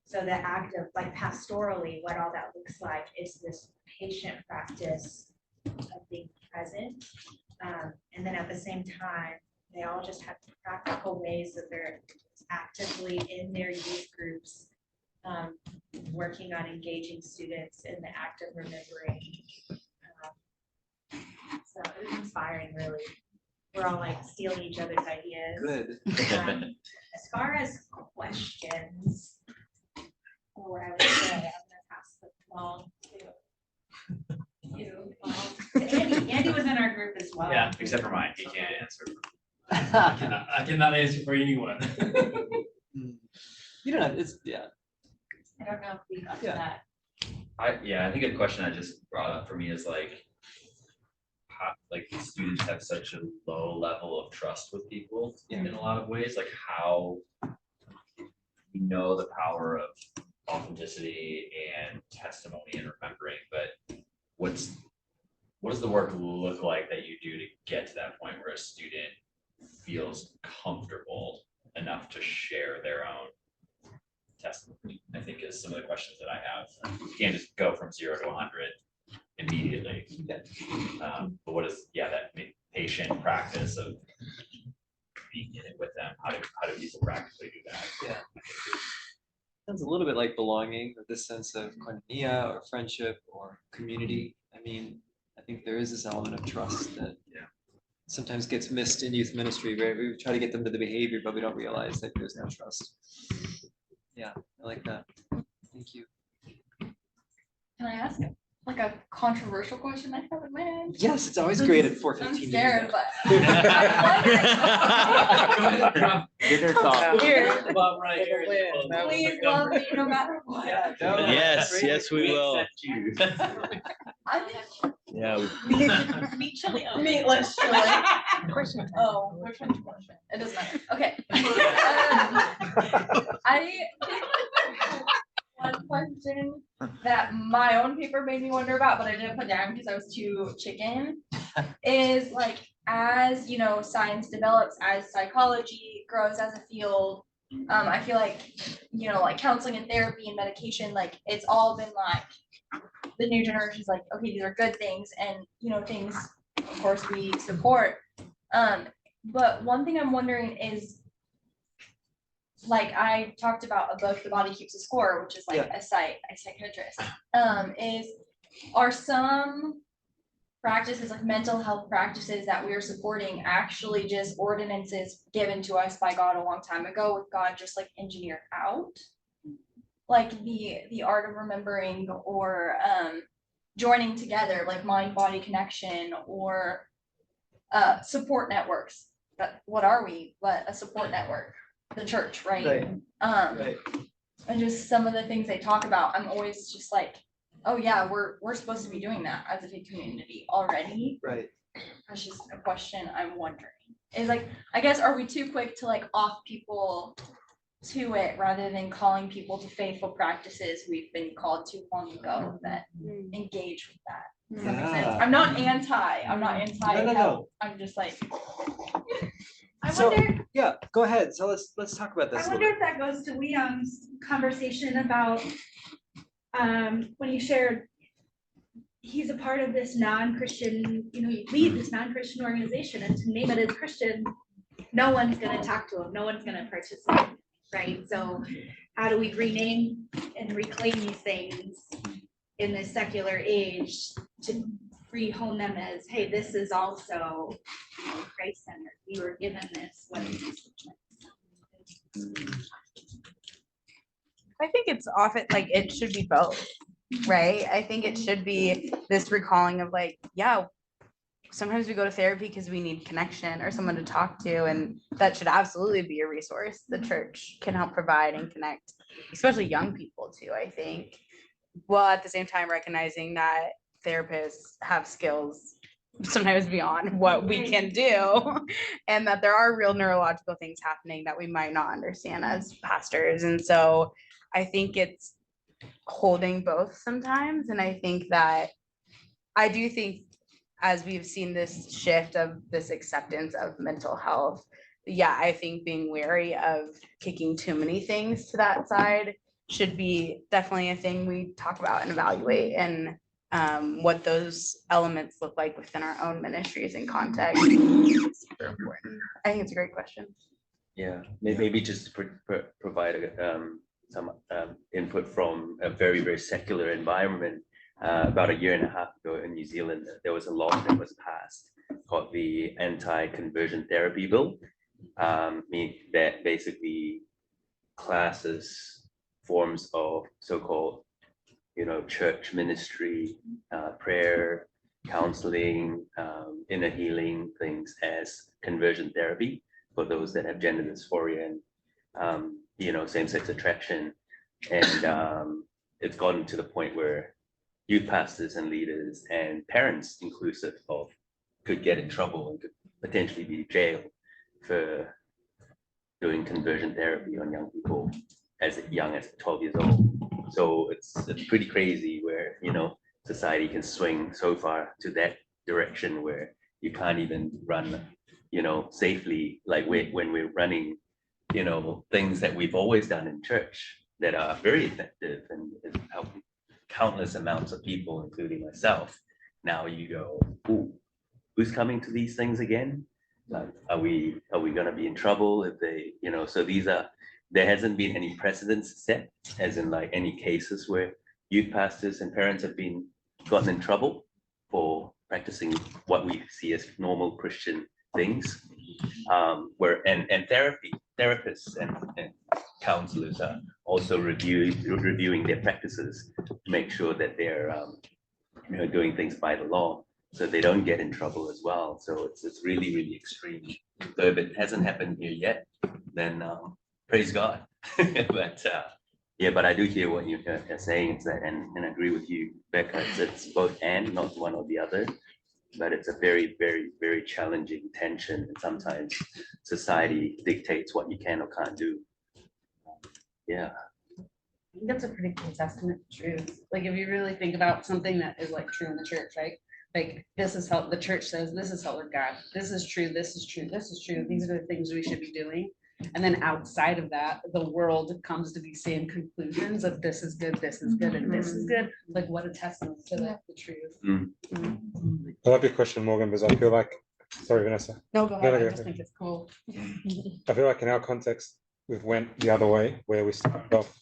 So the act of like pastorally, what all that looks like is this patient practice of being present, and then at the same time they all just have practical ways that they're actively in their youth groups, working on engaging students in the act of remembering. So it was inspiring, really. We're all like stealing each other's ideas. Good. As far as questions, or what I would say, I'm gonna pass the ball to you. Andy was in our group as well. Yeah, except for mine, he can't answer. I cannot answer for anyone. You don't have, it's, yeah. I don't know if we got to that. I think a question I just brought up for me is like, how, like students have such a low level of trust with people in a lot of ways, like how we know the power of authenticity and testimony and remembering, but what does the work look like that you do to get to that point where a student feels comfortable enough to share their own testimony? I think is some of the questions that I have. You can't just go from 0 to 100 immediately. But what is that patient practice of being in it with them? How do people practically do that? Yeah. Sounds a little bit like belonging, or this sense of koinonia or friendship or community. I mean, I think there is this element of trust that sometimes gets missed in youth ministry, right? We try to get them to the behavior, but we don't realize that there's no trust. Yeah, I like that. Thank you. Can I ask like a controversial question I have in my head? Yes, it's always great at I'm 4:15. scared, but. Get their thoughts. Here. Bob, right here. Please love me no matter what. Yes, we will. I think Yeah. meat chili. Meatless chili. Question. Oh, which one's question? It doesn't matter. Okay. I one question that my own paper made me wonder about, but I didn't put down because I was too chicken, is like as you know, science develops, as psychology grows as a field. I feel like like counseling and therapy and medication, like it's all been like the new generation is like, okay, these are good things, and things, of course, we support. But one thing I'm wondering is, like I talked about a book, The Body Keeps a Score, which is like a psychiatrist. Are some practices like mental health practices that we are supporting actually just ordinances given to us by God a long time ago, with God just like engineered out? Like the art of remembering, or joining together, like mind body connection, or support networks. But what are we but a support network? The church, right? Right. And just some of the things they talk about, I'm always just like, oh yeah, we're supposed to be doing that as a big community already. Right. That's just a question I'm wondering. Is like, I guess, are we too quick to like off people to it rather than calling people to faithful practices we've been called to long ago that engage with that? Does that make sense? I'm not anti No. help. I'm just like, I So, wonder, yeah, go ahead. So let's talk about this I a wonder little if that goes to Leon's conversation about when he shared he's a part of this non-Christian, you lead this non-Christian organization, and to name it as Christian, no one's gonna talk to him, no one's gonna participate, right? So how do we rename and reclaim these things in this secular age to rehome them as, hey, this is also Christ-centered, we were given this, what is this? I think it's often like it should be both, right? I think it should be this recalling of like, yeah, sometimes we go to therapy because we need connection or someone to talk to, and that should absolutely be a resource the church can help provide and connect, especially young people too, I think. While at the same time recognizing that therapists have skills sometimes beyond what we can do, and that there are real neurological things happening that we might not understand as pastors. And so I think it's holding both sometimes. And I think that I do think as we've seen this shift of this acceptance of mental health, yeah, I think being wary of kicking too many things to that side should be definitely a thing we talk about and evaluate, and what those elements look like within our own ministries and context. It's super important. I think it's a great question. Yeah, maybe just provide some input from a very, very secular environment. About a year and a half ago in New Zealand, there was a law that was passed called the Anti-Conversion Therapy Bill. That basically classes forms of so-called, church ministry, prayer, counseling, inner healing things as conversion therapy for those that have gender dysphoria and same-sex attraction. And it's gotten to the point where youth pastors and leaders and parents inclusive of could get in trouble and could potentially be jailed for doing conversion therapy on young people as young as 12 years old. So it's pretty crazy where, society can swing so far to that direction where you can't even run, safely, like when we're running, things that we've always done in church that are very effective and help countless amounts of people, including myself. Now you go, ooh, who's coming to these things again? Like, are we gonna be in trouble if they, so there hasn't been any precedents set, as in like any cases where youth pastors and parents have been gotten in trouble for practicing what we see as normal Christian things. And therapists and counselors are also reviewing their practices to make sure that they're doing things by the law, so they don't get in trouble as well. So it's really, really extreme. So if it hasn't happened here yet, then praise God. But but I do hear what you're saying. It's that, and I agree with you, Becca. It's both and, not one or the other. But it's a very, very, very challenging tension, and sometimes society dictates what you can or can't do. Yeah. I think that's a pretty cool testament to truth. Like, if you really think about something that is like true in the church, right? Like, this is how the church says, this is how God, this is true, this is true, this is true. These are the things we should be doing. And then outside of that, the world comes to these same conclusions of this is good, and this is good. Like, what a testament to the truth. I love your question, Morgan, because I feel like, sorry, Vanessa. No, go ahead. I just think it's cool. I feel like in our context, we've went the other way, where we started off,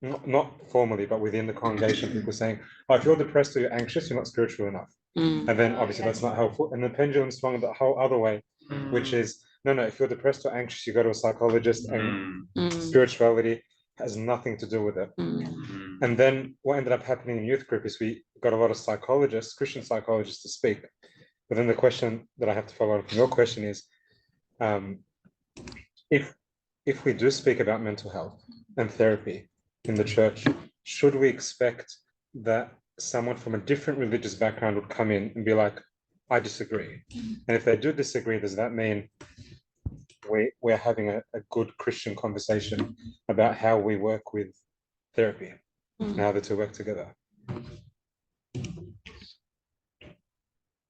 not formally, but within the congregation, people saying, oh, if you're depressed or you're anxious, you're not spiritual enough. And then obviously that's not helpful. And the pendulum swung the whole other way, which is, no, if you're depressed or anxious, you go to a psychologist, and spirituality has nothing to do with it. And then what ended up happening in youth group is we got a lot of psychologists, Christian psychologists, to speak. But then the question that I have to follow on from your question is, if we do speak about mental health and therapy in the church, should we expect that someone from a different religious background would come in and be like, I disagree? And if they do disagree, does that mean we're having a good Christian conversation about how we work with therapy and how the two work together?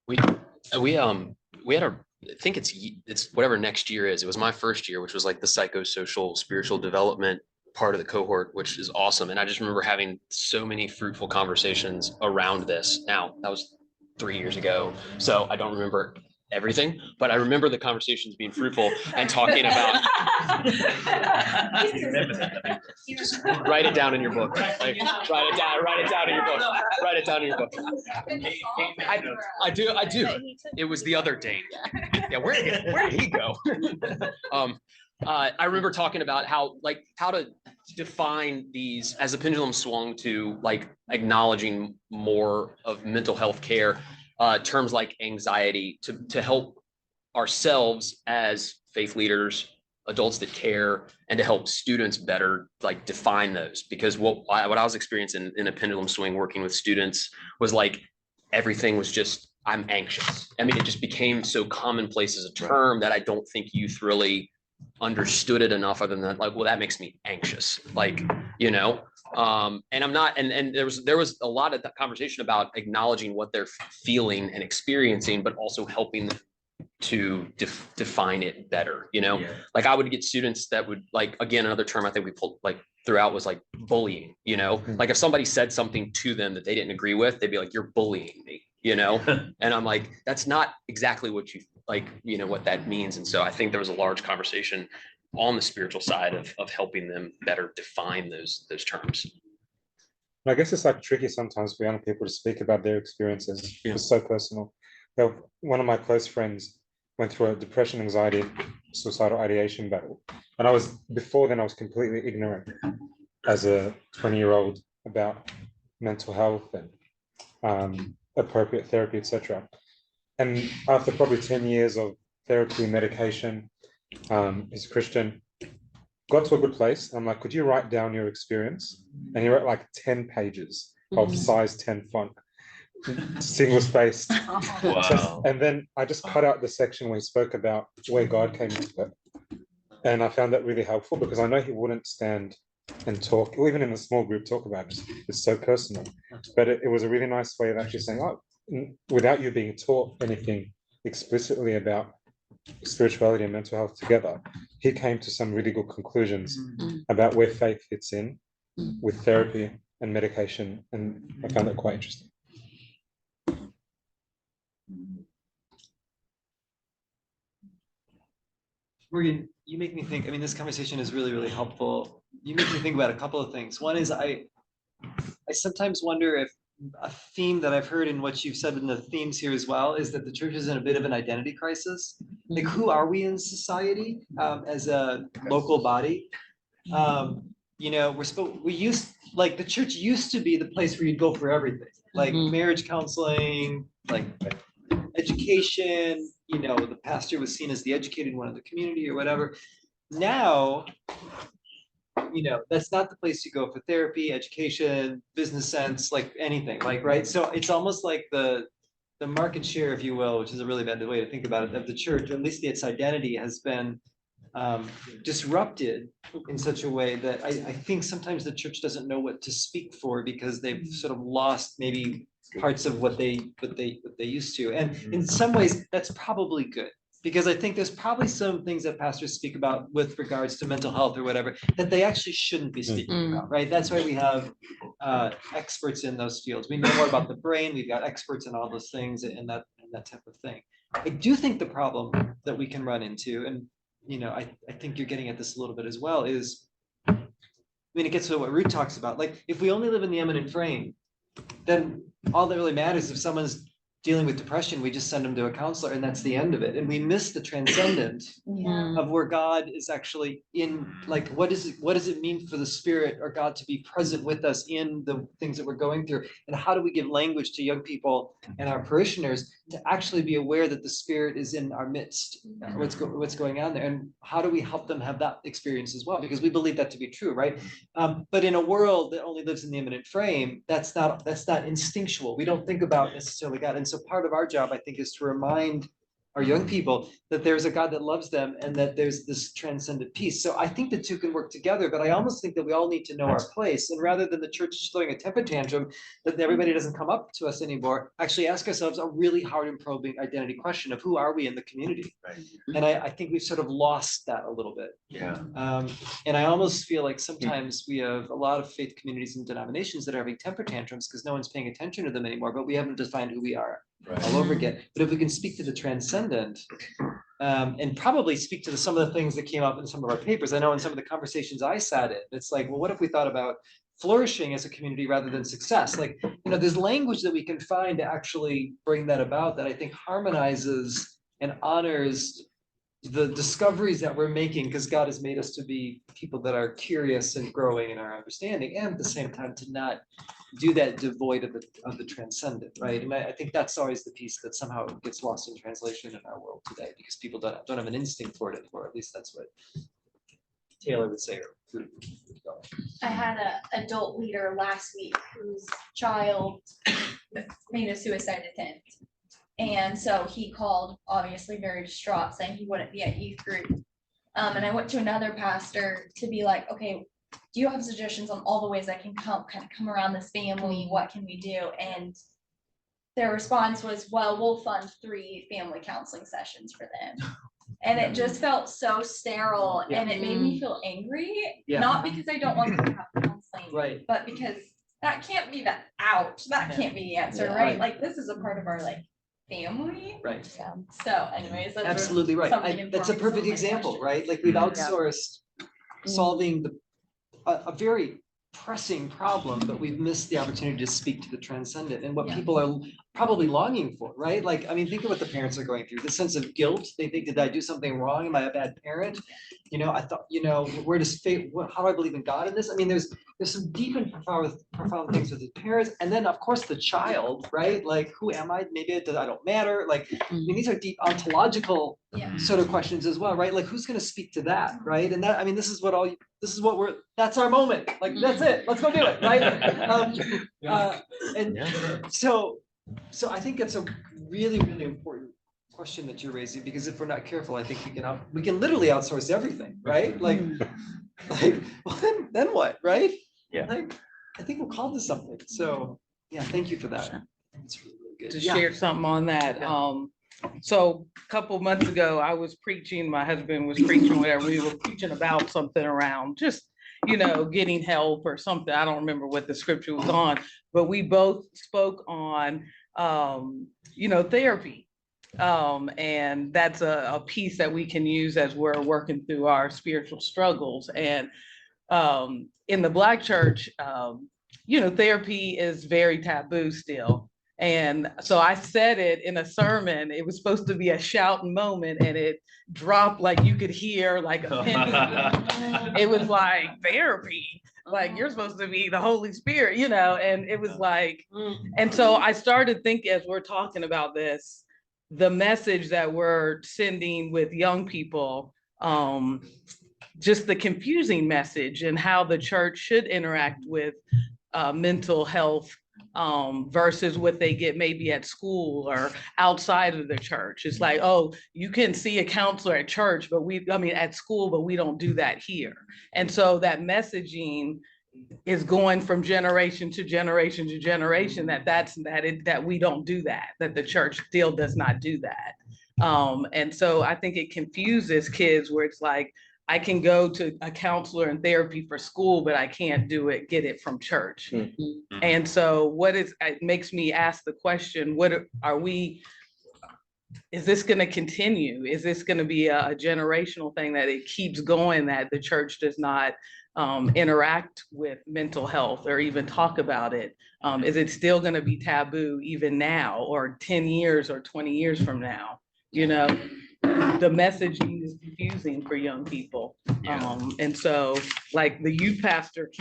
We had I think it's whatever next year is. It was my first year, which was like the psychosocial spiritual development part of the cohort, which is awesome. And I just remember having so many fruitful conversations around this. Now, that was 3 years ago, so I don't remember everything, but I remember the conversations being fruitful and talking about. Write it down in your book. Like, write it down in your book. Write it down in your book. I do. It was the other Dane. Yeah, where did he go? I remember talking about how to define these, as the pendulum swung to like acknowledging more of mental health care, terms like anxiety, to help ourselves as faith leaders, adults that care, and to help students better like define those. Because what I was experiencing in a pendulum swing working with students was like everything was just, I'm anxious. I mean, it just became so commonplace as a term that I don't think youth really understood it enough, other than that, like, well, that makes me anxious, like, and I'm not, and there was a lot of that conversation about acknowledging what they're feeling and experiencing, but also helping them to define it better, like I would get students that would, like, again, another term I think we pulled like throughout was like bullying, like if somebody said something to them that they didn't agree with, they'd be like, you're bullying me, and I'm like, that's not exactly what you like, what that means. And so I think there was a large conversation on the spiritual side of helping them better define those terms. I guess it's like tricky sometimes for young people to speak about their experiences. It's so personal. One of my close friends went through a depression, anxiety, suicidal ideation battle. And before then I was completely ignorant as a 20-year-old about mental health and appropriate therapy, etc. And after probably 10 years of therapy, medication, as a Christian, got to a good place. I'm like, could you write down your experience? And he wrote like 10 pages of size 10 font, single spaced. Wow. And then I just cut out the section where he spoke about where God came into it. And I found that really helpful, because I know he wouldn't stand and talk, or even in a small group, talk about it. It's so personal. But it was a really nice way of actually saying, oh, without you being taught anything explicitly about spirituality and mental health together, he came to some really good conclusions about where faith fits in with therapy and medication, and I found that quite interesting. Morgan, you make me think, I mean, this conversation is really, really helpful. You make me think about a couple of things. One is I sometimes wonder if a theme that I've heard in what you've said in the themes here as well is that the church is in a bit of an identity crisis. Like, who are we in society, as a local body? You know, like, the church used to be the place where you'd go for everything, like marriage counseling, like education, you know, the pastor was seen as the educated one of the community or whatever. Now, you know, that's not the place you go for therapy, education, business sense, like anything, like, right? So it's almost like the market share, if you will, which is a really bad way to think about it, of the church, at least its identity has been disrupted in such a way that I think sometimes the church doesn't know what to speak for because they've sort of lost maybe parts of what they used to. And in some ways, that's probably good. Because I think there's probably some things that pastors speak about with regards to mental health or whatever, that they actually shouldn't be speaking about, right? That's why we have experts in those fields. We know more about the brain, we've got experts in all those things and that type of thing. I do think the problem that we can run into, and you know, I think you're getting at this a little bit as well, is, I mean, it gets to what Ruth talks about. Like, if we only live in the immanent frame, then all that really matters is if someone's dealing with depression, we just send them to a counselor and that's the end of it. And we miss the transcendent of where God is actually in, like, what does it mean for the Spirit or God to be present with us in the things that we're going through? And how do we give language to young people and our parishioners to actually be aware that the Spirit is in our midst, what's going on there? And how do we help them have that experience as well? Because we believe that to be true, right? But in a world that only lives in the immanent frame, that's not instinctual. We don't think about necessarily God. And so part of our job, I think, is to remind our young people that there's a God that loves them and that there's this transcendent peace. So I think the two can work together, but I almost think that we all need to know our place. And rather than the church throwing a temper tantrum that everybody doesn't come up to us anymore, actually ask ourselves a really hard and probing identity question of who are we in the community? Right. And I think we've sort of lost that a little bit. Yeah. And I almost feel like sometimes we have a lot of faith communities and denominations that are having temper tantrums because no one's paying attention to them anymore, but we haven't defined who we are. Right. All over again. But if we can speak to the transcendent, and probably speak to some of the things that came up in some of our papers, I know in some of the conversations I sat in, it's like, well, what if we thought about flourishing as a community rather than success? Like, you know, there's language that we can find to actually bring that about that I think harmonizes and honors the discoveries that we're making, because God has made us to be people that are curious and growing in our understanding, and at the same time to not do that devoid of the transcendent, right? And I think that's always the piece that somehow gets lost in translation in our world today, because people don't have an instinct for it anymore. At least that's what Taylor would say. I had an adult leader last week whose child made a suicide attempt. And so he called, obviously very distraught, saying he wouldn't be at youth group. And I went to another pastor to be like, okay, do you have suggestions on all the ways I can come around this family? What can we do? And their response was, well, we'll fund 3 family counseling sessions for them. And it just felt so sterile, and it made me feel angry, not because I don't want them to have counseling, right, but because that can't be that can't be the answer, right? Like, this is a part of our family. Right. So anyways, that's absolutely right. That's a perfect example, right? Like, we've outsourced solving a very pressing problem, but we've missed the opportunity to speak to the transcendent and what people are probably longing for, right? Like, I mean, think of what the parents are going through, the sense of guilt. They think, did I do something wrong? Am I a bad parent? You know, I thought, you know, where does faith, how do I believe in God in this? I mean, there's some deep and profound things with the parents. And then of course the child, right? Like, who am I? Maybe I don't matter. Like, I mean, these are deep ontological sort of questions as well, right? Like, who's going to speak to that, right? And that, I mean, that's our moment. Like, that's it. Let's go do it, right? So I think it's a really, really important question that you're raising, because if we're not careful, I think we can literally outsource everything, right? Like, well, then what, right? Yeah. Like, I think we'll call this something. So yeah, thank you for that. It's really, really good. To share something on that. So a couple months ago, I was preaching, my husband was preaching, whatever, we were preaching about something around just, you know, getting help or something. I don't remember what the scripture was on, but we both spoke on, you know, therapy. And that's a piece that we can use as we're working through our spiritual struggles. And in the Black church, you know, therapy is very taboo still. And so I said it in a sermon. It was supposed to be a shouting moment, and it dropped like you could hear like a pin. It was like therapy. Like you're supposed to be the Holy Spirit, you know, and it was like, and so I started thinking as we're talking about this, the message that we're sending with young people, just the confusing message and how the church should interact with mental health versus what they get maybe at school or outside of the church. It's like, oh, you can see a counselor at church, but at school, but we don't do that here. And so that messaging is going from generation to generation to generation that we don't do that, that the church still does not do that. And so I think it confuses kids where it's like, I can go to a counselor and therapy for school, but I can't get it from church. And so it makes me ask the question, is this going to continue? Is this going to be a generational thing that it keeps going, that the church does not interact with mental health or even talk about it? Is it still going to be taboo even now, or 10 years or 20 years from now? You know, the messaging is confusing for young people. And so like the youth pastor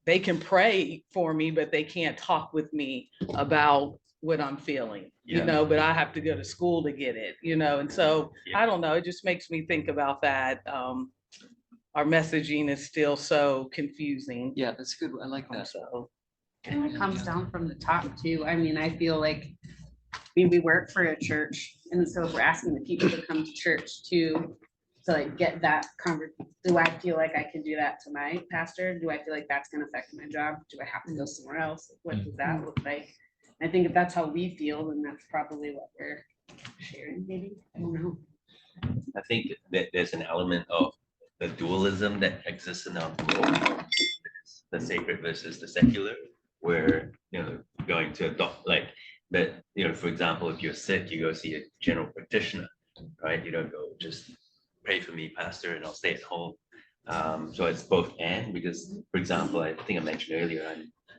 they can pray for me, but they can't talk with me about what I'm feeling, you know, but I have to go to school to get it, you know? And so I don't know, it just makes me think about that. Our messaging is still so confusing. Yeah, that's good. I like that. So And it comes down from the top too. I mean, I feel like we work for a church, and so if we're asking the people to come to church to like get that do I feel like I can do that to my pastor? Do I feel like that's gonna affect my job? Do I have to go somewhere else? What does that look like? I think if that's how we feel, then that's probably what we're sharing, maybe. I don't know. I think that there's an element of the dualism that exists in our world, the sacred versus the secular, where, you know, going to adopt like that, you know, for example, if you're sick, you go see a general practitioner, right? You don't go just pray for me, pastor, and I'll stay at home. So it's both and, because, for example, I think I mentioned earlier,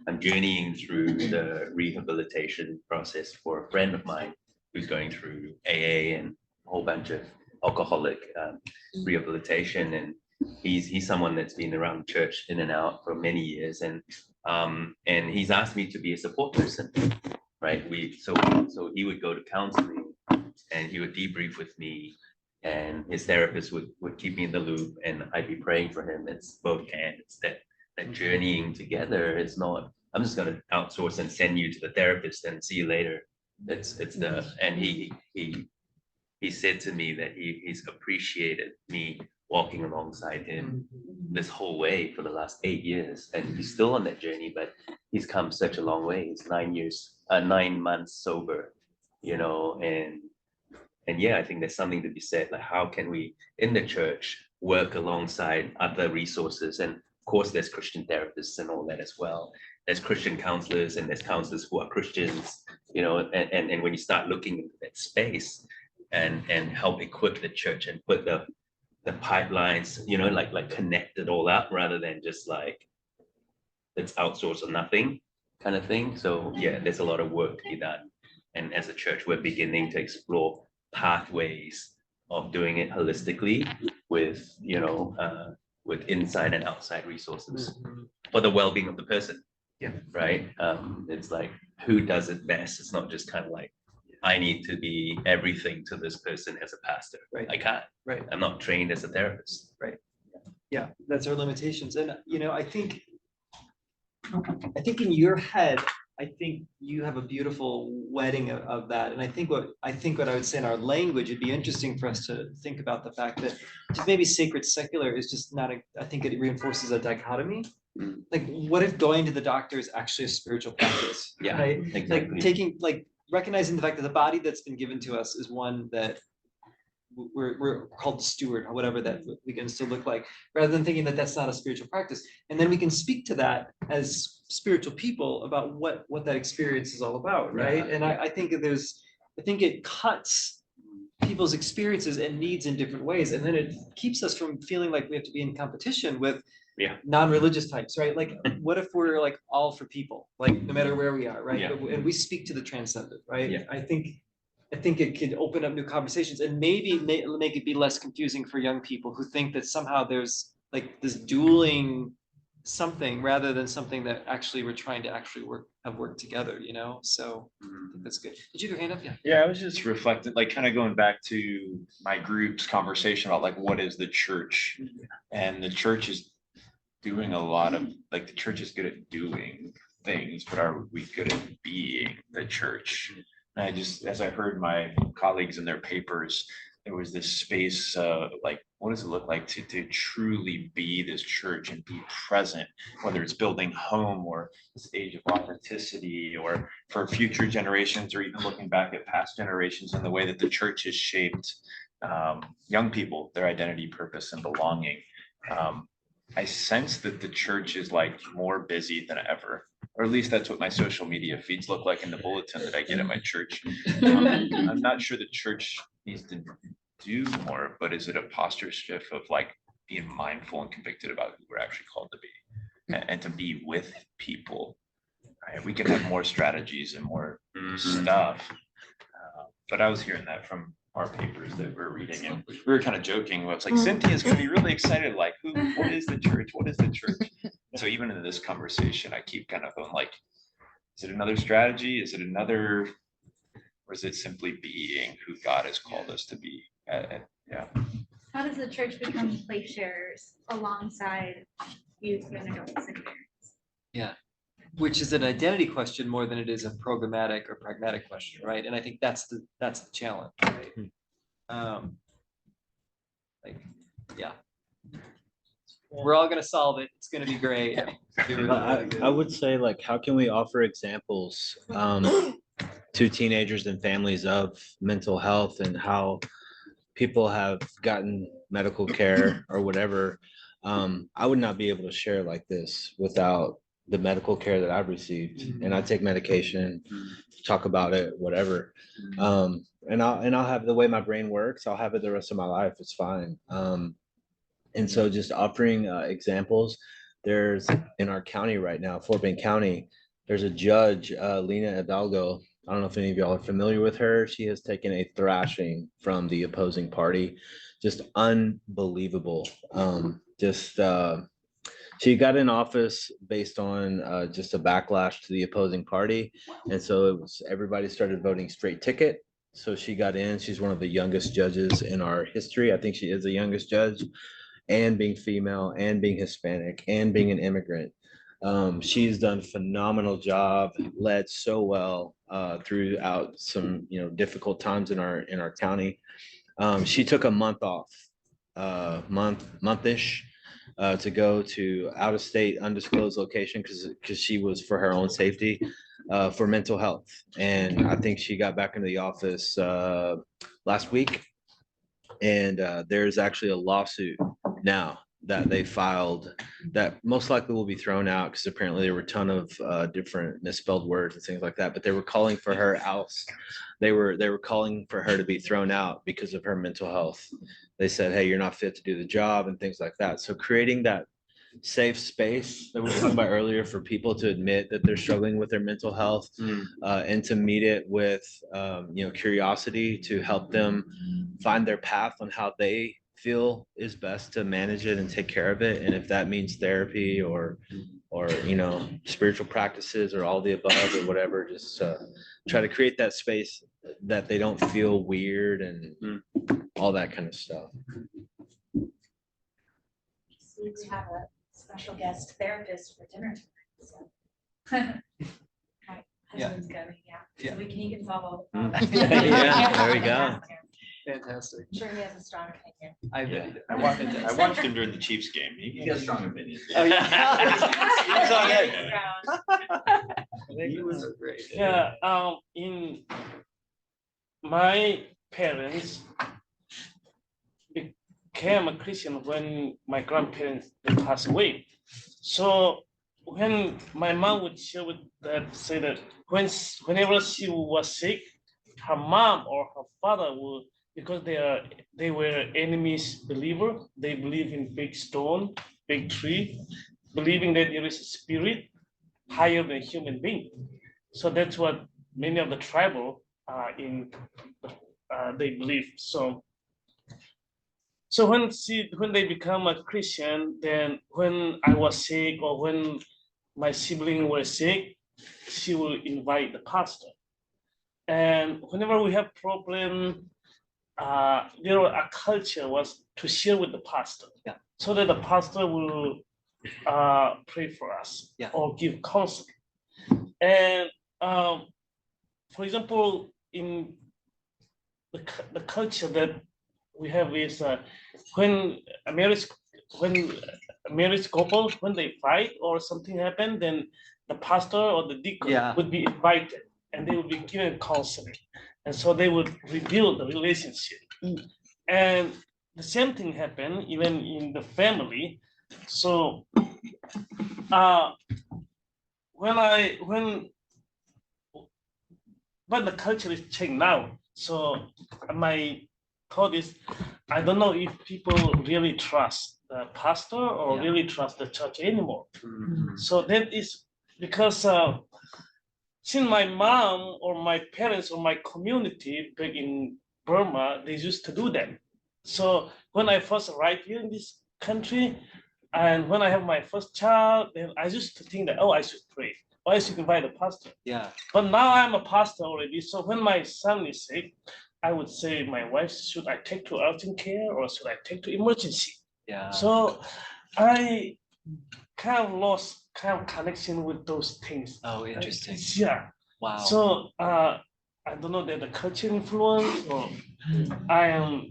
I'm journeying through the rehabilitation process for a friend of mine who's going through AA and a whole bunch of alcoholic rehabilitation, and he's someone that's been around church in and out for many years, and he's asked me to be a support person, right? So he would go to counseling and he would debrief with me, and his therapist would keep me in the loop, and I'd be praying for him. It's both and. It's that journeying together. It's not, I'm just going to outsource and send you to the therapist and see you later. And he said to me that he's appreciated me walking alongside him this whole way for the last 8 years, and he's still on that journey, but he's come such a long way. He's 9 months sober, you know, and yeah, I think there's something to be said, like how can we in the church work alongside other resources? And of course there's Christian therapists and all that as well. There's Christian counselors, and there's counselors who are Christians, you know, and when you start looking into that space and help equip the church and put the pipelines, you know, like connect it all up rather than just like it's outsourced or nothing kind of thing. So yeah, there's a lot of work to be done. And as a church, we're beginning to explore pathways of doing it holistically with, you know, with inside and outside resources for the well-being of the person. Yeah. Right. It's like, who does it best? It's not just kind of like, I need to be everything to this person as a pastor. Right. I can't. Right. I'm not trained as a therapist. Right. Yeah, that's our limitations. And, you know, I think in your head, I think you have a beautiful wedding of that. And I think what I would say in our language, it'd be interesting for us to think about the fact that maybe sacred secular is just not I think it reinforces a dichotomy. Like, what if going to the doctor is actually a spiritual practice? Yeah, right? exactly. Like recognizing the fact that the body that's been given to us is one that we're called to steward, or whatever that we can still look like, rather than thinking that that's not a spiritual practice. And then we can speak to that as spiritual people about what that experience is all about, right? Yeah, and I think it cuts people's experiences and needs in different ways, and then it keeps us from feeling like we have to be in competition with Yeah. non-religious types, right? Like, what if we're like all for people, like no matter where we are, right? Yeah. And we speak to the transcendent, right? Yeah. I think it could open up new conversations and maybe make it be less confusing for young people who think that somehow there's like this dueling something rather than something that actually we're trying to actually work together, you know? So I think that's good. Did you have your hand up? Yeah. Yeah, I was just reflecting, like kind of going back to my group's conversation about like what is the church? And the church is doing a lot of, like the church is good at doing things, but are we good at being the church? And I just, as I heard my colleagues in their papers, there was this space, like, what does it look like to truly be this church and be present, whether it's building home or this age of authenticity, or for future generations, or even looking back at past generations and the way that the church has shaped young people, their identity, purpose, and belonging. I sense that the church is like more busy than ever, or at least that's what my social media feeds look like in the bulletin that I get at my church. I'm not sure the church needs to do more, but is it a posture shift of like being mindful and convicted about who we're actually called to be and to be with people? Right? We can have more strategies and more stuff, but I was hearing that from our papers that we're reading, and we were kind of joking. It's like Cynthia's going to be really excited. Like, what is the church? What is the church? So even in this conversation, I keep kind of going like, is it another strategy? Is it another, or is it simply being who God has called us to be? Yeah. How does the church become place sharers alongside youth and adults and parents? Yeah. Which is an identity question more than it is a programmatic or pragmatic question, right? And I think that's the challenge, right? Like, yeah. We're all gonna solve it. It's gonna be great. I would say, like, how can we offer examples to teenagers and families of mental health and how people have gotten medical care or whatever? I would not be able to share like this without the medical care that I've received, and I take medication, talk about it, whatever. And I'll have the way my brain works. I'll have it the rest of my life. It's fine. And so just offering examples. There's in our county right now, Fort Bend County, there's a judge, Lena Hidalgo. I don't know if any of y'all are familiar with her. She has taken a thrashing from the opposing party. Just unbelievable. She got in office based on just a backlash to the opposing party. And so it was, everybody started voting straight ticket. So she got in. She's one of the youngest judges in our history. I think she is the youngest judge, and being female and being Hispanic and being an immigrant. She's done a phenomenal job, led so well throughout some difficult times in our county. She took a month off, month-ish, to go to out of state, undisclosed location because she was for her own safety, for mental health. And I think she got back into the office last week. And there's actually a lawsuit now that they filed that most likely will be thrown out because apparently there were a ton of different misspelled words and things like that. But they were calling for her out. They were calling for her to be thrown out because of her mental health. They said, hey, you're not fit to do the job and things like that. So creating that safe space that we were talking about earlier for people to admit that they're struggling with their mental health, and to meet it with curiosity to help them find their path on how they feel is best to manage it and take care of it. And if that means therapy or spiritual practices or all the above or whatever, just try to create that space that they don't feel weird and all that kind of stuff. We have a special guest therapist for dinner tonight, so. My husband's going, so he can solve all the problems. Yeah, there we go. Fantastic. I'm sure he has a strong opinion. I watched him during the Chiefs game. He has a strong opinion. Oh, He was great. Yeah, in my parents became a Christian when my grandparents passed away. So when my mom would share with that, say that whenever she was sick, her mom or her father would, because they were enemies believer, they believe in big stone, big tree, believing that there is a spirit higher than human being. So that's what many of the tribal they believe. So when they become a Christian, then when I was sick or when my sibling were sick, she will invite the pastor. And whenever we have problem, a culture was to share with the pastor, so that the pastor will pray for us or give counseling. And for example, in the culture that we have is when a marriage couple, when they fight or something happen, then the pastor or the deacon would be invited and they would be given counseling, and so they would rebuild the relationship. And the same thing happened even in the family. So but the culture is changed now. So my thought is, I don't know if people really trust the pastor or really trust the church anymore. So that is because since my mom or my parents or my community back in Burma, they used to do that. So when I first arrived here in this country, and when I have my first child, then I used to think that, oh, I should pray, or I should invite a pastor. But now I'm a pastor already. So when my son is sick, I would say, my wife, should I take to urgent care or should I take to emergency? So I kind of lost connection with those things. Oh, interesting. Wow. So I don't know that the culture influence or I'm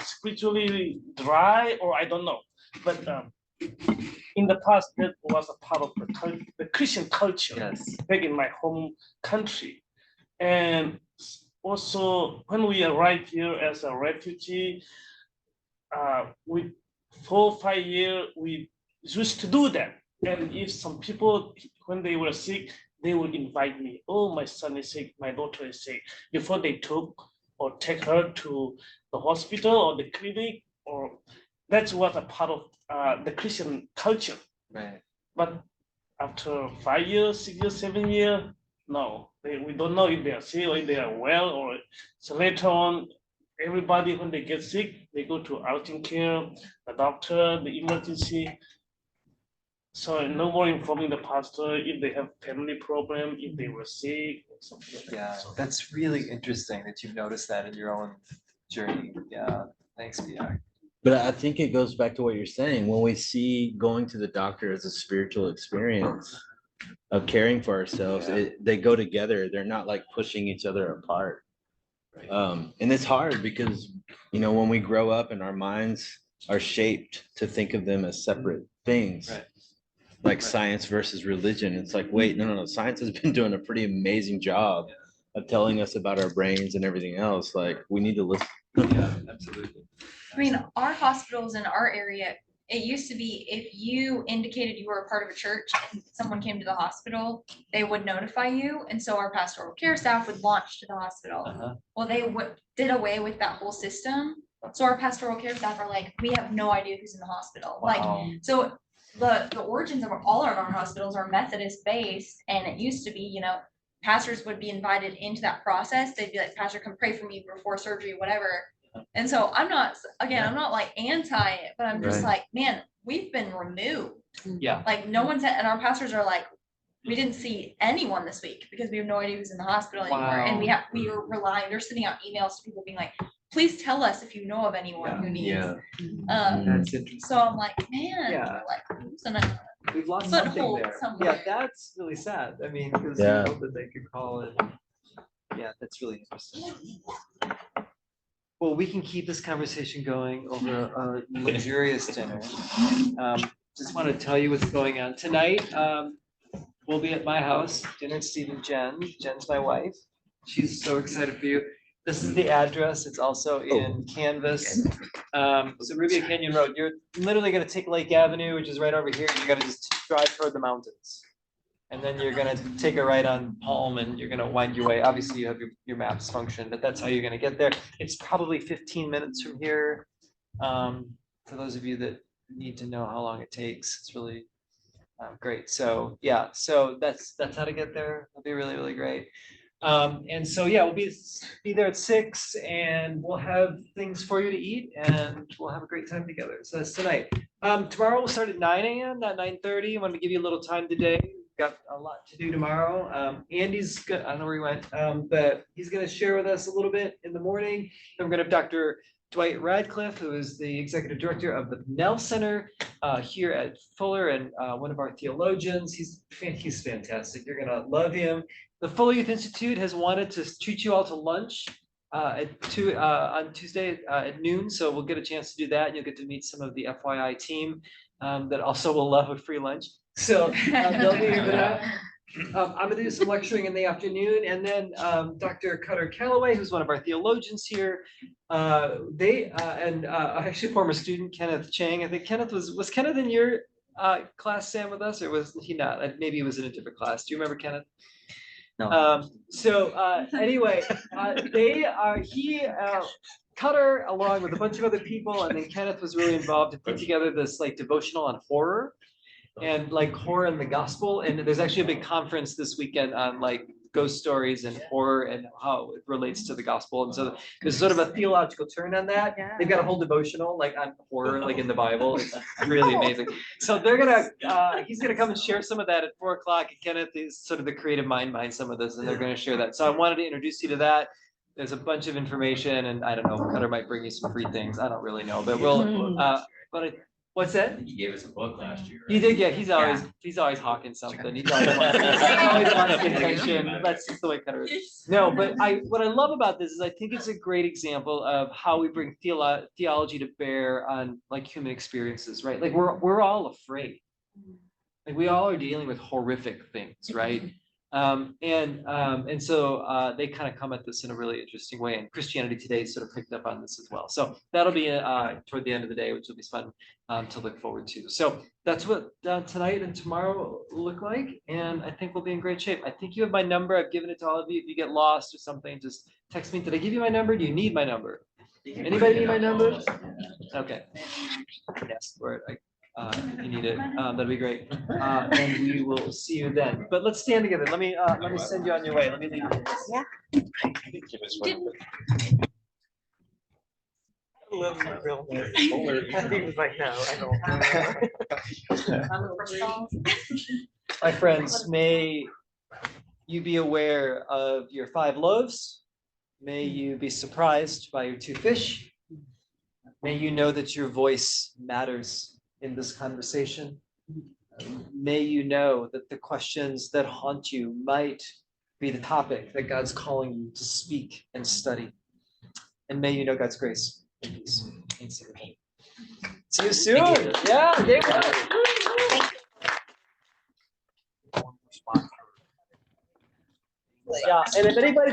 spiritually dry or I don't know. But in the past, that was a part of the Christian culture back in my home country. And also, when we arrived here as a refugee, with 4 or 5 years, we used to do that. And if some people, when they were sick, they would invite me. Oh, my son is sick, my daughter is sick. Before they took or take her to the hospital or the clinic, or that's what a part of the Christian culture. But after 5 years, 6 years, 7 years, no, we don't know if they are sick or if they are well. Or so later on, everybody when they get sick, they go to urgent care, the doctor, the emergency. So no more informing the pastor if they have family problem, if they were sick or something like that. So That's really interesting that you've noticed that in your own journey. Yeah, thanks, Biak. But I think it goes back to what you're saying. When we see going to the doctor as a spiritual experience of caring for ourselves, they go together. They're not like pushing each other apart. And it's hard because, when we grow up and our minds are shaped to think of them as separate things, like science versus religion. It's like, wait, no. Science has been doing a pretty amazing job of telling us about our brains and everything else. Like, we need to listen. Absolutely. I mean, our hospitals in our area, it used to be if you indicated you were a part of a church and someone came to the hospital, they would notify you. And so our pastoral care staff would launch to the hospital. Well, they did away with that whole system. So our pastoral care staff are like, we have no idea who's in the hospital. Like, so the origins of all of our hospitals are Methodist based. And it used to be, pastors would be invited into that process. They'd be like, pastor, come pray for me before surgery, whatever. And so I'm not like anti it, but I'm just like, man, we've been removed. Like no one's, and our pastors are like, we didn't see anyone this week because we have no idea who's in the hospital anymore. And we are relying, they're sending out emails to people being like, please tell us if you know of anyone who needs. That's interesting. So I'm like, man, we're like, who's in a We've lost something foothold there. somewhere. Yeah, that's really sad. I mean, because you hope that they could call and that's really interesting. Well, we can keep this conversation going over a luxurious dinner. Just want to tell you what's going on tonight. We'll be at my house, dinner at Steve and Jen. Jen's my wife. She's so excited for you. This is the address. It's also in Canvas. So Rubia Canyon Road, you're literally going to take Lake Avenue, which is right over here. You're going to just drive toward the mountains. And then you're going to take a right on Palm and you're going to wind your way. Obviously, you have your maps function, but that's how you're going to get there. It's probably 15 minutes from here. For those of you that need to know how long it takes. It's really great. So yeah, so that's how to get there. It'll be really, really great. And so yeah, we'll be there at 6 and we'll have things for you to eat and we'll have a great time together. So that's tonight. Tomorrow we'll start at 9 a.m., not 9:30. I want to give you a little time today. We've got a lot to do tomorrow. Andy's good. I don't know where he went, but he's going to share with us a little bit in the morning. Then we're going to have Dr. Dwight Radcliffe, who is the executive director of the Pennell Center here at Fuller and one of our theologians. He's fantastic. You're gonna love him. The Fuller Youth Institute has wanted to treat you all to lunch on Tuesday at noon, so we'll get a chance to do that. You'll get to meet some of the FYI team that also will love a free lunch. So they'll be here for that. I'm gonna do some lecturing in the afternoon, and then Dr. Cutter Calloway, who's one of our theologians here, actually former student Kenneth Chang. I think Kenneth was Kenneth in your class, Sam, with us, or was he not? Maybe he was in a different class. Do you remember Kenneth? No. Anyway, Cutter along with a bunch of other people, and then Kenneth was really involved to put together this like devotional on horror. And like horror and the gospel, and there's actually a big conference this weekend on like ghost stories and horror and how it relates to the gospel. And so there's sort of a theological turn on that. They've got a whole devotional like on horror, like in the Bible. It's really amazing. So he's gonna come and share some of that at 4 o'clock. And Kenneth is sort of the creative mind behind some of this, and they're gonna share that. So I wanted to introduce you to that. There's a bunch of information, and I don't know, Cutter might bring you some free things. I don't really know, but what's that? He gave us a book last year. He did, yeah. He's always hawking something. He always wants attention. That's just the way Cutter is. No, but what I love about this is I think it's a great example of how we bring theology to bear on like human experiences, right? Like we're all afraid. Like we all are dealing with horrific things, right? And so they kind of come at this in a really interesting way, and Christianity Today sort of picked up on this as well. So that'll be toward the end of the day, which will be fun to look forward to. So that's what tonight and tomorrow look like, and I think we'll be in great shape. I think you have my number. I've given it to all of you. If you get lost or something, just text me. Did I give you my number? Do you need my number? Anybody need my number? Okay. Yes, word. If you need it, that'd be great. And we will see you then. But let's stand together. Let me send you on your way. Let me leave you. Yeah. I love my real name. He was like, no, I don't. My friends, may you be aware of your 5 loaves. May you be surprised by your 2 fish. May you know that your voice matters in this conversation. May you know that the questions that haunt you might be the topic that God's calling you to speak and study. And may you know God's grace and peace. See you soon. Yeah, David. Yeah, and if anybody